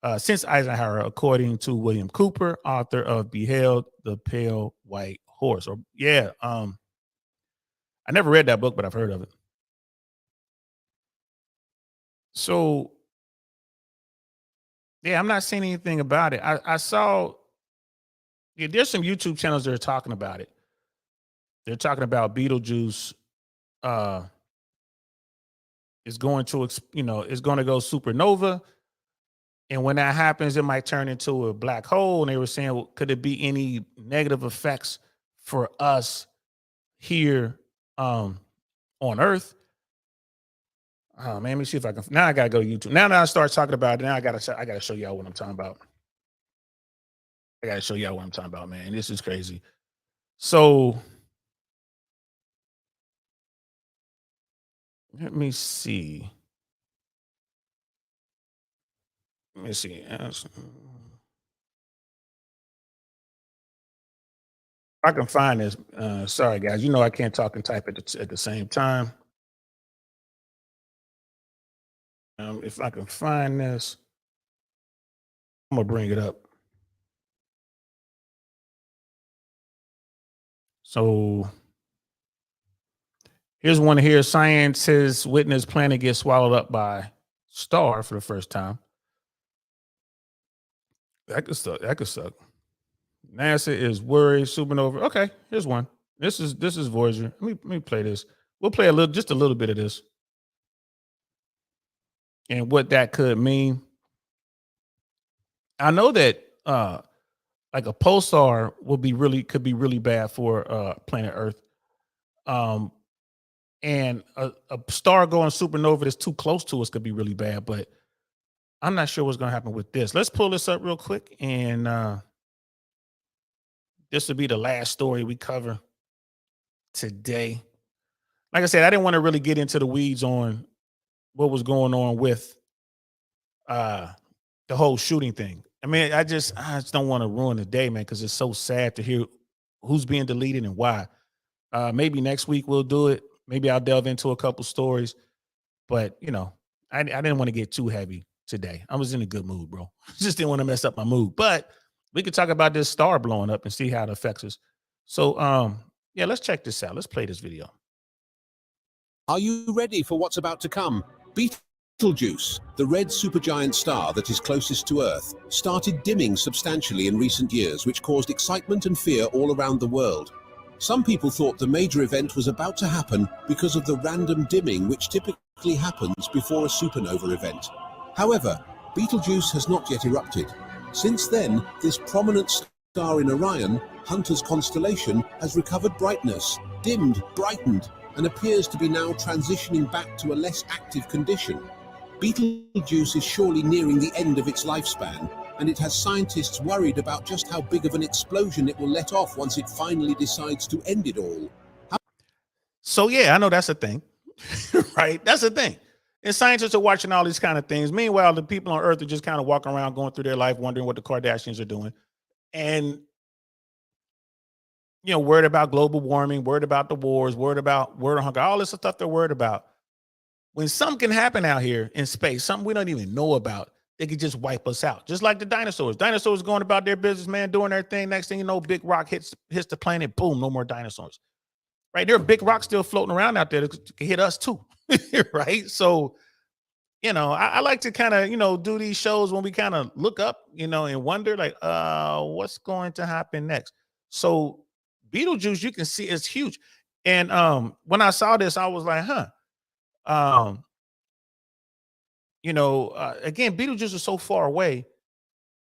according to William Cooper, author of Beheld the Pale White Horse. Or yeah, I never read that book, but I've heard of it. So yeah, I'm not seeing anything about it. I saw there's some YouTube channels that are talking about it. They're talking about Beetlejuice is going to is going to go supernova. And when that happens, it might turn into a black hole. And they were saying, well, could it be any negative effects for us here on Earth? Oh man, let me see if I can. Now I gotta go to YouTube. Now that I start talking about it, now I gotta show y'all what I'm talking about. I gotta show y'all what I'm talking about, man. This is crazy. So let me see. Let me see. I can find this. Sorry, guys. You know I can't talk and type at the same time. If I can find this, I'm gonna bring it up. So here's one here. Scientists witness planet gets swallowed up by star for the first time. That could suck. That could suck. NASA is worried supernova. Okay, here's one. This is Voyager. Let me play this. We'll play just a little bit of this, and what that could mean. I know that like a pulsar could be really bad for planet Earth. And a star going supernova that's too close to us could be really bad, but I'm not sure what's going to happen with this. Let's pull this up real quick, and this will be the last story we cover today. Like I said, I didn't want to really get into the weeds on what was going on with the whole shooting thing. I mean, I just don't want to ruin the day, man, because it's so sad to hear who's being deleted and why. Maybe next week we'll do it. Maybe I'll delve into a couple stories, but I didn't want to get too heavy today. I was in a good mood, bro. Just didn't want to mess up my mood. But we could talk about this star blowing up and see how it affects us. So, yeah, let's check this out. Let's play this video. Are you ready for what's about to come? Betelgeuse, the red supergiant star that is closest to Earth, started dimming substantially in recent years, which caused excitement and fear all around the world. Some people thought the major event was about to happen because of the random dimming which typically happens before a supernova event. However, Betelgeuse has not yet erupted. Since then, this prominent star in Orion, Hunter's constellation, has recovered brightness, dimmed, brightened, and appears to be now transitioning back to a less active condition. Betelgeuse is surely nearing the end of its lifespan, and it has scientists worried about just how big of an explosion it will let off once it finally decides to end it all. So yeah, I know that's a thing, right? That's a thing. And scientists are watching all these kind of things. Meanwhile, the people on Earth are just kind of walking around, going through their life, wondering what the Kardashians are doing. And, worried about global warming, worried about the wars, worried about hunger, all this stuff they're worried about. When something can happen out here in space, something we don't even know about, they could just wipe us out. Just like the dinosaurs. Dinosaurs going about their business, man, doing their thing. Next thing you know, big rock hits the planet. Boom, no more dinosaurs. Right? There are big rocks still floating around out there that can hit us too. Right? So, I like to kind of, do these shows when we kind of look up, and wonder like, what's going to happen next? So Betelgeuse, you can see it's huge. And when I saw this, I was like, again, Betelgeuse is so far away.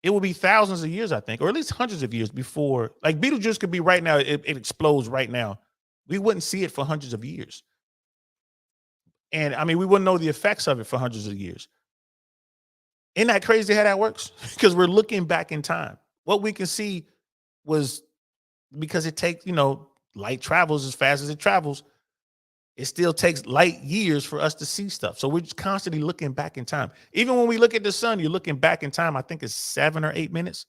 It will be thousands of years, I think, or at least hundreds of years before. Like Betelgeuse could be right now. It explodes right now. We wouldn't see it for hundreds of years. And I mean, we wouldn't know the effects of it for hundreds of years. Isn't that crazy how that works? Because we're looking back in time. What we can see was because it takes, light travels as fast as it travels. It still takes light years for us to see stuff. So we're just constantly looking back in time. Even when we look at the sun, you're looking back in time. I think it's 7 or 8 minutes.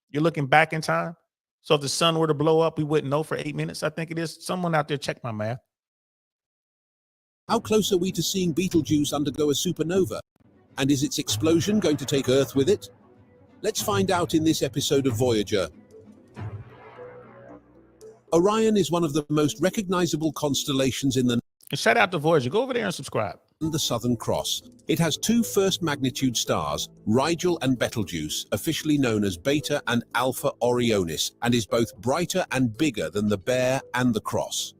You're looking back in time. So if the sun were to blow up, we wouldn't know for 8 minutes. I think it is. Someone out there check my math. How close are we to seeing Betelgeuse undergo a supernova? And is its explosion going to take Earth with it? Let's find out in this episode of Voyager. Orion is one of the most recognizable constellations in And shout out to Voyager. Go over there and subscribe. the Southern Cross. It has two first-magnitude stars, Rigel and Betelgeuse, officially known as Beta and Alpha Orionis, and is both brighter and bigger than the Bear and the Cross.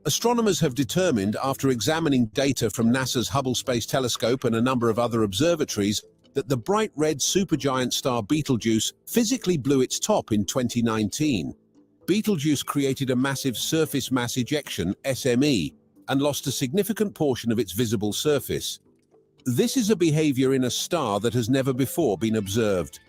Astronomers have determined, after examining data from NASA's Hubble Space Telescope and a number of other observatories, that the bright red supergiant star Betelgeuse physically blew its top in 2019. Betelgeuse created a massive surface mass ejection, SME, and lost a significant portion of its visible surface. This is a behavior in a star that has never before been observed.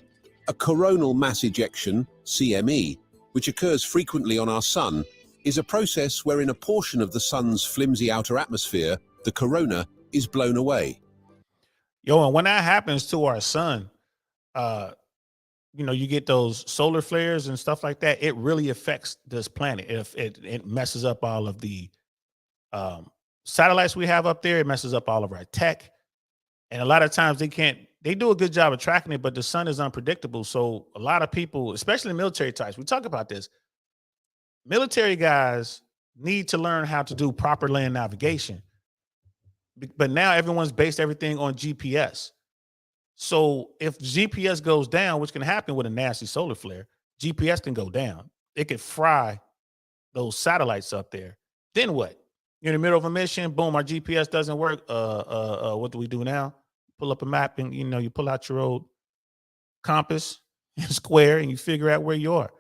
A coronal mass ejection, CME, which occurs frequently on our sun, is a process wherein a portion of the sun's flimsy outer atmosphere, the corona, is blown away. Yo, and when that happens to our sun, you get those solar flares and stuff like that. It really affects this planet. If it messes up all of the satellites we have up there, it messes up all of our tech. And a lot of times they do a good job of tracking it, but the sun is unpredictable. So a lot of people, especially military types, we talk about this. Military guys need to learn how to do proper land navigation. But now everyone's based everything on GPS. So if GPS goes down, which can happen with a nasty solar flare, GPS can go down. It could fry those satellites up there. Then what? You're in the middle of a mission, boom, our GPS doesn't work. What do we do now? Pull up a map and you pull out your old compass and square and you figure out where you are.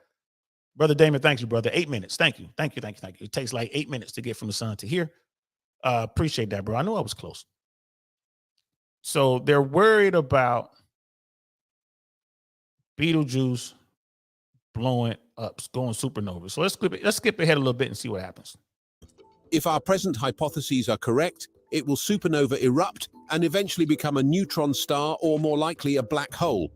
Brother Damon, thank you, brother. 8 minutes. Thank you. Thank you. Thank you. Thank you. It takes like 8 minutes to get from the sun to here. Appreciate that, bro. I knew I was close. So they're worried about Betelgeuse blowing up, going supernova. So let's skip ahead a little bit and see what happens. If our present hypotheses are correct, it will supernova erupt and eventually become a neutron star or more likely a black hole.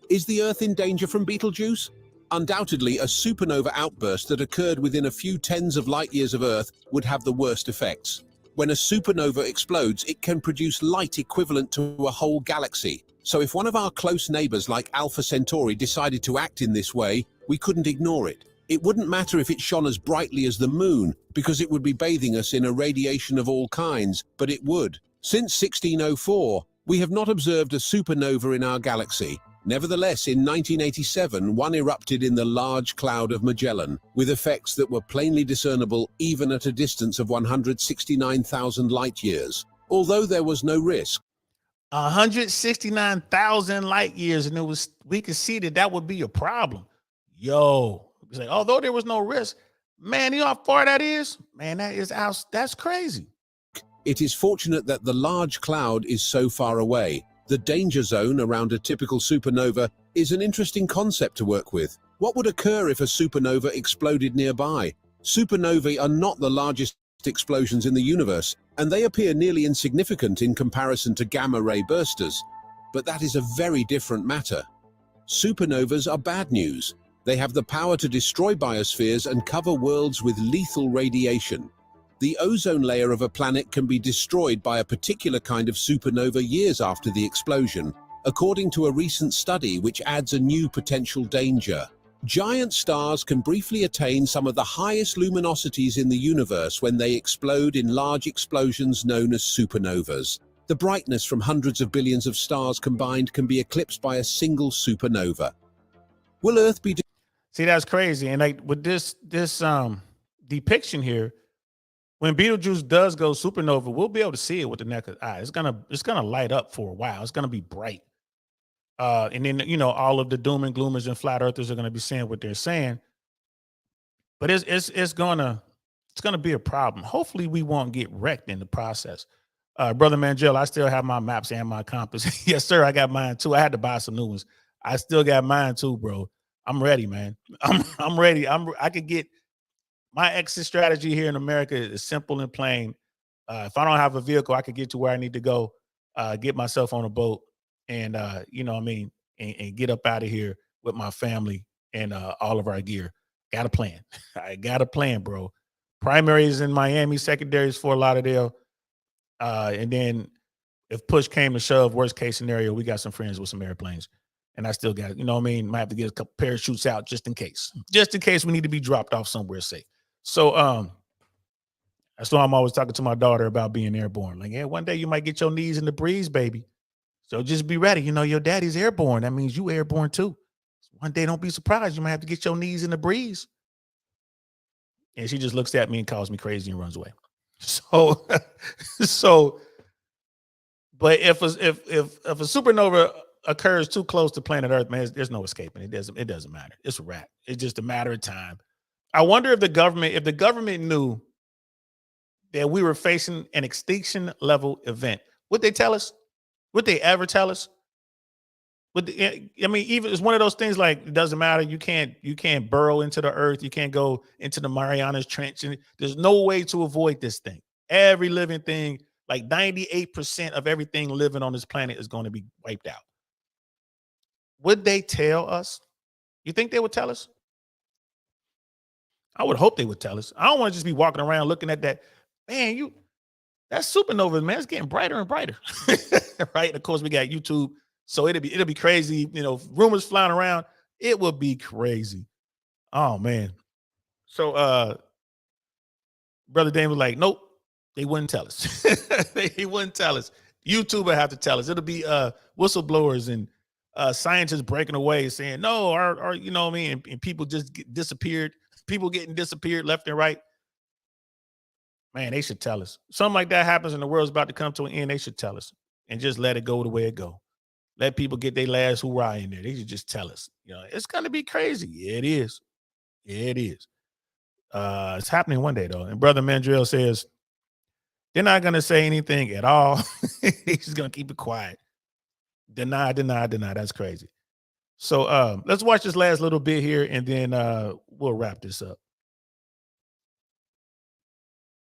Is the Earth in danger from Betelgeuse? Undoubtedly, a supernova outburst that occurred within a few tens of light years of Earth would have the worst effects. When a supernova explodes, it can produce light equivalent to a whole galaxy. So if one of our close neighbors like Alpha Centauri decided to act in this way, we couldn't ignore it. It wouldn't matter if it shone as brightly as the moon, because it would be bathing us in a radiation of all kinds, but it would. Since 1604, we have not observed a supernova in our galaxy. Nevertheless, in 1987, one erupted in the Large Cloud of Magellan, with effects that were plainly discernible even at a distance of 169,000 light-years, although there was no risk. 169,000 light years, and we could see that would be a problem. Yo, it's like, although there was no risk, man, you know how far that is? Man, that's crazy. It is fortunate that the large cloud is so far away. The danger zone around a typical supernova is an interesting concept to work with. What would occur if a supernova exploded nearby? Supernovae are not the largest explosions in the universe, and they appear nearly insignificant in comparison to gamma-ray bursters. But that is a very different matter. Supernovas are bad news. They have the power to destroy biospheres and cover worlds with lethal radiation. The ozone layer of a planet can be destroyed by a particular kind of supernova years after the explosion, according to a recent study which adds a new potential danger. Giant stars can briefly attain some of the highest luminosities in the universe when they explode in large explosions known as supernovas. The brightness from hundreds of billions of stars combined can be eclipsed by a single supernova. Will Earth be... See, that's crazy. And like with this depiction here, when Betelgeuse does go supernova, we'll be able to see it with the naked eye. It's gonna light up for a while. It's gonna be bright. And then all of the doom and gloomers and flat earthers are gonna be saying what they're saying. But it's gonna be a problem. Hopefully we won't get wrecked in the process. Brother Mangel, I still have my maps and my compass. Yes, sir. I got mine too. I had to buy some new ones. I still got mine too, bro. I'm ready, man. I'm ready. I could get my exit strategy here in America is simple and plain. If I don't have a vehicle, I could get to where I need to go, get myself on a boat and, and get up out of here with my family and all of our gear. Got a plan. I got a plan, bro. Primaries in Miami, secondaries Fort Lauderdale. And then if push came to shove, worst case scenario, we got some friends with some airplanes. And I still got, you know what I mean? Might have to get a couple parachutes out just in case we need to be dropped off somewhere safe. So that's why I'm always talking to my daughter about being airborne. Like, yeah, one day you might get your knees in the breeze, baby. So just be ready. You know, your daddy's airborne. That means you airborne too. One day, don't be surprised. You might have to get your knees in the breeze. And she just looks at me and calls me crazy and runs away. So, but if a supernova occurs too close to planet Earth, man, there's no escaping. It doesn't matter. It's a wrap. It's just a matter of time. I wonder if the government knew that we were facing an extinction level event, would they tell us? Would they ever tell us? Even it's one of those things like it doesn't matter. You can't burrow into the earth. You can't go into the Marianas Trench. And there's no way to avoid this thing. Every living thing, like 98% of everything living on this planet is going to be wiped out. Would they tell us? You think they would tell us? I would hope they would tell us. I don't want to just be walking around looking at that. Man, that's supernova, man. It's getting brighter and brighter. Right? And of course, we got YouTube. So it'll be crazy. You know, rumors flying around. It would be crazy. Oh man. So Brother Dane was like, nope, they wouldn't tell us. He wouldn't tell us. YouTube would have to tell us. It'll be whistleblowers and scientists breaking away saying, no, or you know what I mean? And people just disappeared. People getting disappeared left and right. Man, they should tell us. Something like that happens and the world's about to come to an end. They should tell us and just let it go the way it go. Let people get their last hurrah in there. They should just tell us. You know, it's going to be crazy. Yeah, it is. Yeah, it is. It's happening one day, though. And Brother Mandrill says, they're not going to say anything at all. He's just going to keep it quiet. Deny. That's crazy. So let's watch this last little bit here, and then we'll wrap this up.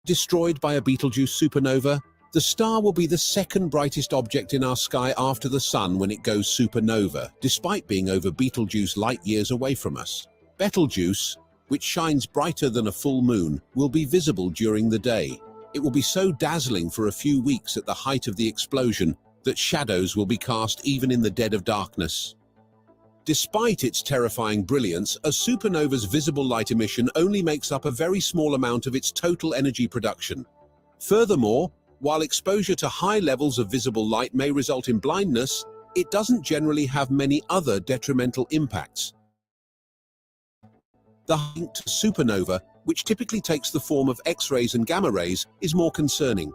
Destroyed by a Betelgeuse supernova, the star will be the second brightest object in our sky after the sun when it goes supernova, despite being over Betelgeuse light years away from us. Betelgeuse, which shines brighter than a full moon, will be visible during the day. It will be so dazzling for a few weeks at the height of the explosion that shadows will be cast even in the dead of darkness. Despite its terrifying brilliance, a supernova's visible light emission only makes up a very small amount of its total energy production. Furthermore, while exposure to high levels of visible light may result in blindness, it doesn't generally have many other detrimental impacts. The hint to supernova, which typically takes the form of X-rays and gamma rays, is more concerning.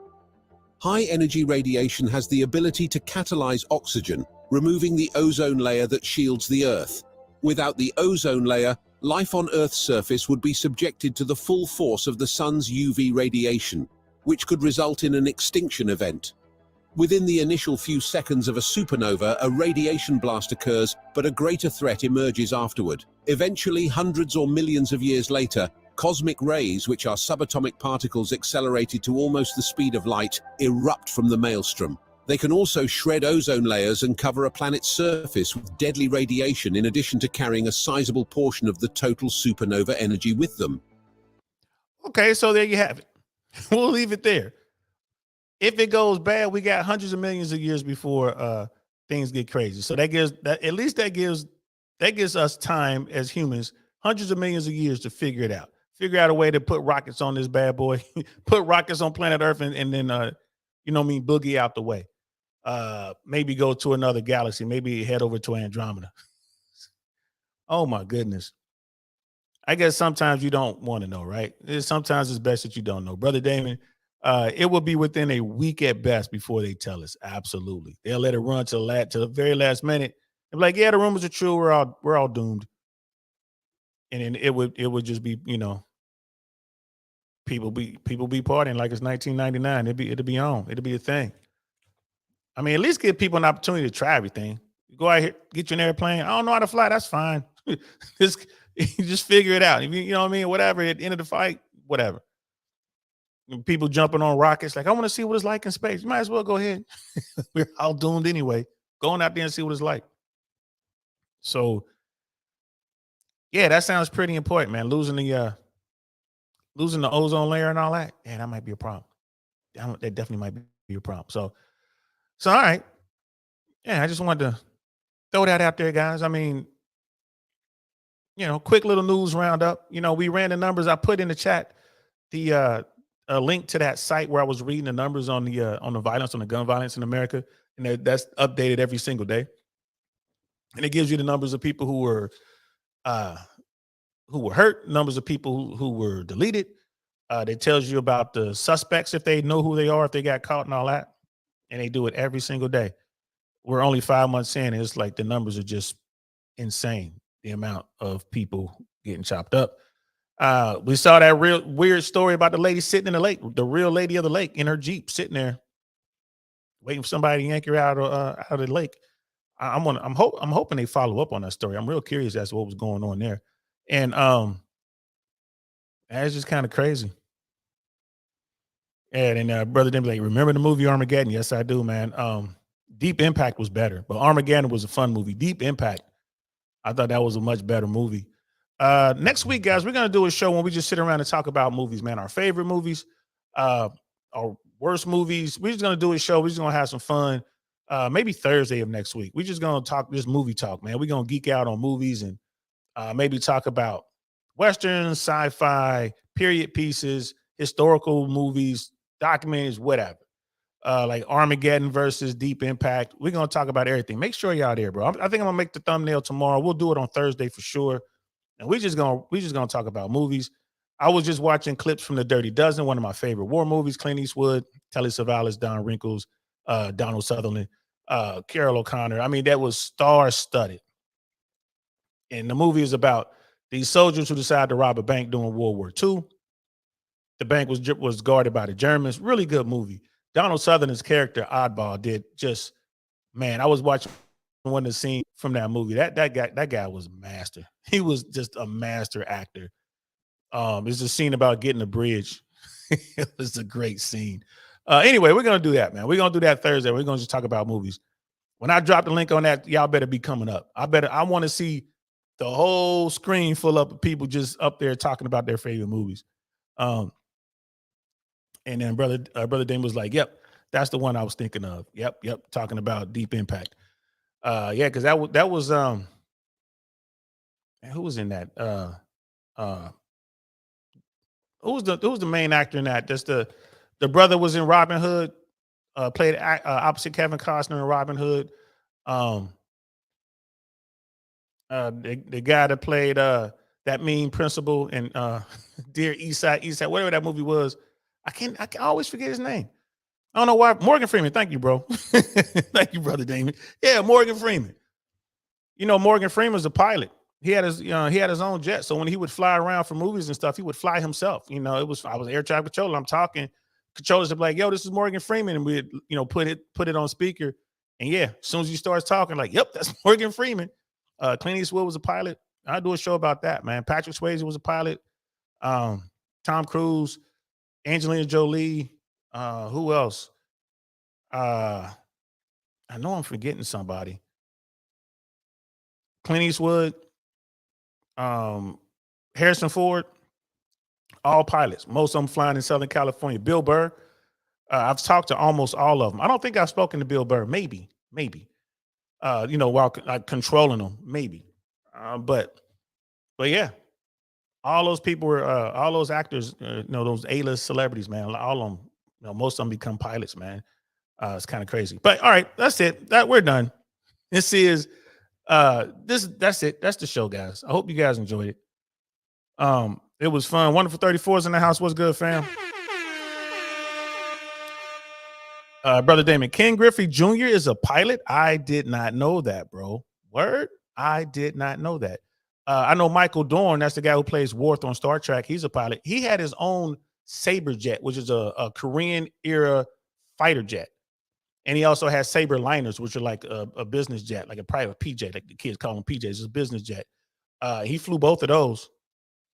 High-energy radiation has the ability to catalyze oxygen, removing the ozone layer that shields the Earth. Without the ozone layer, life on Earth's surface would be subjected to the full force of the sun's UV radiation, which could result in an extinction event. Within the initial few seconds of a supernova, a radiation blast occurs, but a greater threat emerges afterward. Eventually, hundreds or millions of years later, cosmic rays, which are subatomic particles accelerated to almost the speed of light, erupt from the maelstrom. They can also shred ozone layers and cover a planet's surface with deadly radiation, in addition to carrying a sizable portion of the total supernova energy with them. Okay, so there you have it. We'll leave it there. If it goes bad, we got hundreds of millions of years before things get crazy. So that gives us time as humans, hundreds of millions of years to figure it out. Figure out a way to put rockets on this bad boy, put rockets on planet Earth, and then boogie out the way. Maybe go to another galaxy, maybe head over to Andromeda. Oh my goodness. I guess sometimes you don't want to know, right? Sometimes it's best that you don't know. Brother Damon, it will be within a week at best before they tell us. Absolutely. They'll let it run to the very last minute. They're like, yeah, the rumors are true. We're all doomed. And then it would just be, people be partying like it's 1999. It'll be on. It'll be a thing. I mean, at least give people an opportunity to try everything. Go out here, get you an airplane. I don't know how to fly. That's fine. Just figure it out. You know what I mean? Whatever. At the end of the fight, whatever. People jumping on rockets, like, I want to see what it's like in space. You might as well go ahead. We're all doomed anyway. Going out there and see what it's like. So Yeah, that sounds pretty important, man. Losing the ozone layer and all that. Yeah, that might be a problem. That definitely might be a problem. So all right. Yeah, I just wanted to throw that out there, guys. I mean, quick little news roundup. We ran the numbers. I put in the chat the a link to that site where I was reading the numbers on the violence, on the gun violence in America, and that's updated every single day. And it gives you the numbers of people who were hurt, numbers of people who were deleted. It tells you about the suspects if they know who they are, if they got caught and all that. And they do it every single day. We're only 5 months in, and it's like the numbers are just insane. The amount of people getting chopped up. We saw that real weird story about the lady sitting in the lake, the real lady of the lake in her Jeep, sitting there waiting for somebody to yank her out of the lake. I'm hoping they follow up on that story. I'm real curious as to what was going on there. And that's just kind of crazy. And then Brother Denby, like, remember the movie Armageddon? Yes, I do, man. Deep Impact was better, but Armageddon was a fun movie. Deep Impact, I thought that was a much better movie. Next week, guys, we're gonna do a show when we just sit around and talk about movies, man. Our favorite movies, our worst movies. We're just gonna do a show. We're just gonna have some fun. Maybe Thursday of next week. We're just gonna talk this movie talk, man. We're gonna geek out on movies and maybe talk about Westerns, sci-fi, period pieces, historical movies, documentaries, whatever. Like Armageddon versus Deep Impact. We're gonna talk about everything. Make sure y'all there, bro. I think I'm gonna make the thumbnail tomorrow. We'll do it on Thursday for sure. And we just gonna talk about movies. I was just watching clips from The Dirty Dozen, one of my favorite war movies. Clint Eastwood, Telly Savalas, Don Rickles, Donald Sutherland, Carol O'Connor. I mean, that was star-studded. And the movie is about these soldiers who decided to rob a bank during World War II. The bank was guarded by the Germans. Really good movie. Donald Sutherland's character, Oddball, did just, man, I was watching one of the scenes from that movie. That guy was a master. He was just a master actor. It's a scene about getting a bridge. It was a great scene. Anyway, we're gonna do that, man. We're gonna do that Thursday. We're gonna just talk about movies. When I drop the link on that, y'all better be coming up. I want to see the whole screen full up of people just up there talking about their favorite movies. And then brother Dame was like, "Yep, that's the one I was thinking of." Yep, talking about Deep Impact. Yeah, because that was man, who was in that? Who was the main actor in that? Just the brother was in Robin Hood, played opposite Kevin Costner in Robin Hood. The guy that played that mean principal in Dear East Side, whatever that movie was. I can always forget his name. I don't know why. Morgan Freeman. Thank you, bro. Thank you, brother Damon. Yeah, Morgan Freeman. Morgan Freeman's a pilot. He had his own jet. So when he would fly around for movies and stuff, he would fly himself. I was air traffic controller. I'm talking. Controllers would be like, "Yo, this is Morgan Freeman," and we'd put it on speaker. And yeah, as soon as he starts talking, like, "Yep, that's Morgan Freeman." Clint Eastwood was a pilot. I'll do a show about that, man. Patrick Swayze was a pilot. Tom Cruise, Angelina Jolie. Who else? I know I'm forgetting somebody. Clint Eastwood, Harrison Ford, all pilots. Most of them flying in Southern California. Bill Burr. I've talked to almost all of them. I don't think I've spoken to Bill Burr. Maybe. While controlling them, maybe. But yeah, all those people were, all those actors, those A-list celebrities, man. All of them, most of them become pilots, man. It's kind of crazy. But all right, that's it. We're done. This is that's it. That's the show, guys. I hope you guys enjoyed it. It was fun. Wonderful 34s in the house. What's good, fam? Brother Damon, Ken Griffey Jr. is a pilot. I did not know that, bro. Word? I did not know that. I know Michael Dorn. That's the guy who plays Worf on Star Trek. He's a pilot. He had his own Saber jet, which is a Korean era fighter jet. And he also has Saber liners, which are like a business jet, like a private PJ, like the kids call them PJs. It's a business jet. He flew both of those.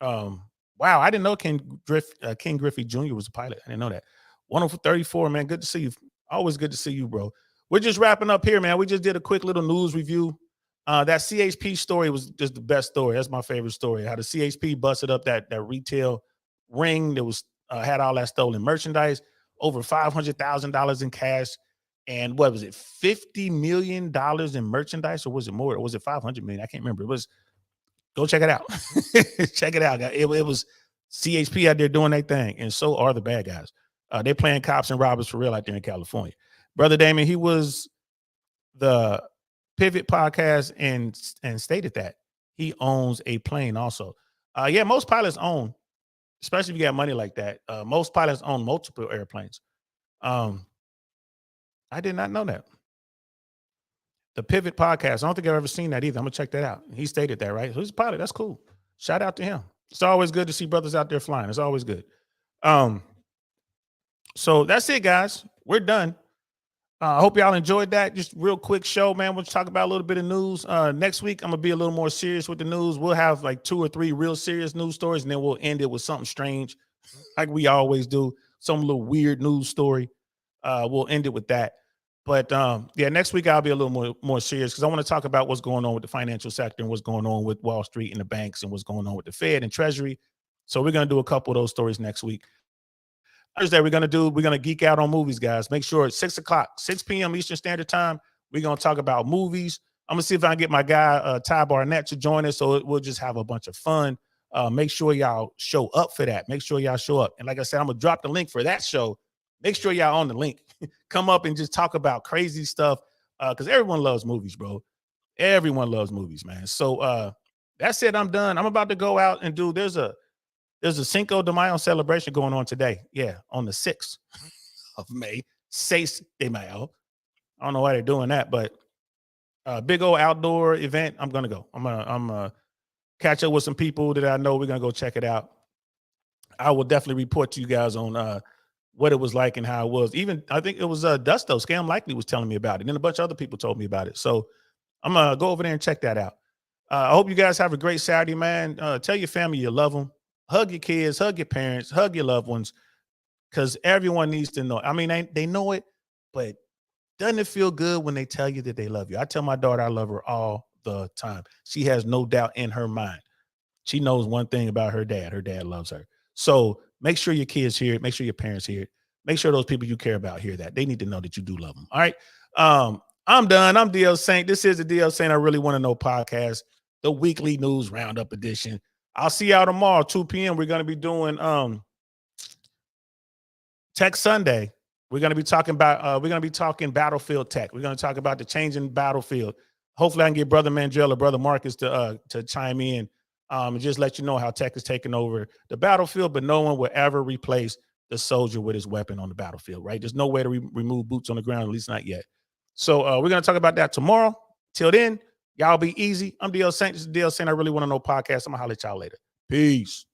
Wow, I didn't know Ken Griffey Jr. was a pilot. I didn't know that. 104 man. Good to see you. Always good to see you, bro. We're just wrapping up here, man. We just did a quick little news review. That CHP story was just the best story. That's my favorite story. How the CHP busted up that retail ring that was had all that stolen merchandise, over $500,000 in cash, and what was it, $50 million in merchandise, or was it more? Or was it 500 million? I can't remember. It was. Go check it out. Check it out. It was CHP out there doing their thing, and so are the bad guys. They're playing cops and robbers for real out there in California. Brother Damon, he was the Pivot podcast and stated that he owns a plane also. Yeah, most pilots own, especially if you got money like that. Most pilots own multiple airplanes. I did not know that. The Pivot podcast. I don't think I've ever seen that either. I'm gonna check that out. He stated that, right? So he's a pilot. That's cool. Shout out to him. It's always good to see brothers out there flying. It's always good. So that's it, guys. We're done. I hope y'all enjoyed that. Just real quick show, man. We'll talk about a little bit of news. Next week, I'm gonna be a little more serious with the news. We'll have like 2 or 3 real serious news stories, and then we'll end it with something strange, like we always do. Some little weird news story. We'll end it with that. But yeah, next week I'll be a little more serious because I want to talk about what's going on with the financial sector and what's going on with Wall Street and the banks and what's going on with the Fed and Treasury. So we're gonna do a couple of those stories next week. Thursday, we're gonna geek out on movies, guys. Make sure it's 6 p.m. Eastern Standard Time. We're gonna talk about movies. I'm gonna see if I can get my guy Ty Barnett to join us, so we'll just have a bunch of fun. Make sure y'all show up for that. Make sure y'all show up. And like I said, I'm gonna drop the link for that show. Make sure y'all on the link. Come up and just talk about crazy stuff because everyone loves movies, bro. Everyone loves movies, man. So that's it. I'm done. I'm about to go out and do. There's a Cinco de Mayo celebration going on today. Yeah, on the 6th of May. 6 de Mayo. I don't know why they're doing that, but big old outdoor event. I'm gonna go. I'm gonna catch up with some people that I know. We're gonna go check it out. I will definitely report to you guys on what it was like and how it was. Even I think it was Dusto, Scam Likely was telling me about it. And then a bunch of other people told me about it. So I'm gonna go over there and check that out. I hope you guys have a great Saturday, man. Tell your family you love them. Hug your kids, hug your parents, hug your loved ones, because everyone needs to know. I mean, they know it, but doesn't it feel good when they tell you that they love you? I tell my daughter I love her all the time. She has no doubt in her mind. She knows one thing about her dad. Her dad loves her. So make sure your kids hear it. Make sure your parents hear it. Make sure those people you care about hear that. They need to know that you do love them. All right. I'm done. I'm DL Saint. This is the DL Saint I Really Want to Know podcast, the weekly news roundup edition. I'll see y'all tomorrow, 2 p.m. We're going to be doing Tech Sunday. We're going to be talking battlefield tech. We're going to talk about the changing battlefield. Hopefully I can get Brother Mandrell or Brother Marcus to chime in and just let you know how tech is taking over the battlefield, but no one will ever replace the soldier with his weapon on the battlefield, right? There's no way to remove boots on the ground, at least not yet. So we're going to talk about that tomorrow. Till then, y'all be easy. I'm DL Saint. This is DL Saint I Really Want to Know podcast. I'm going to holler at y'all later. Peace.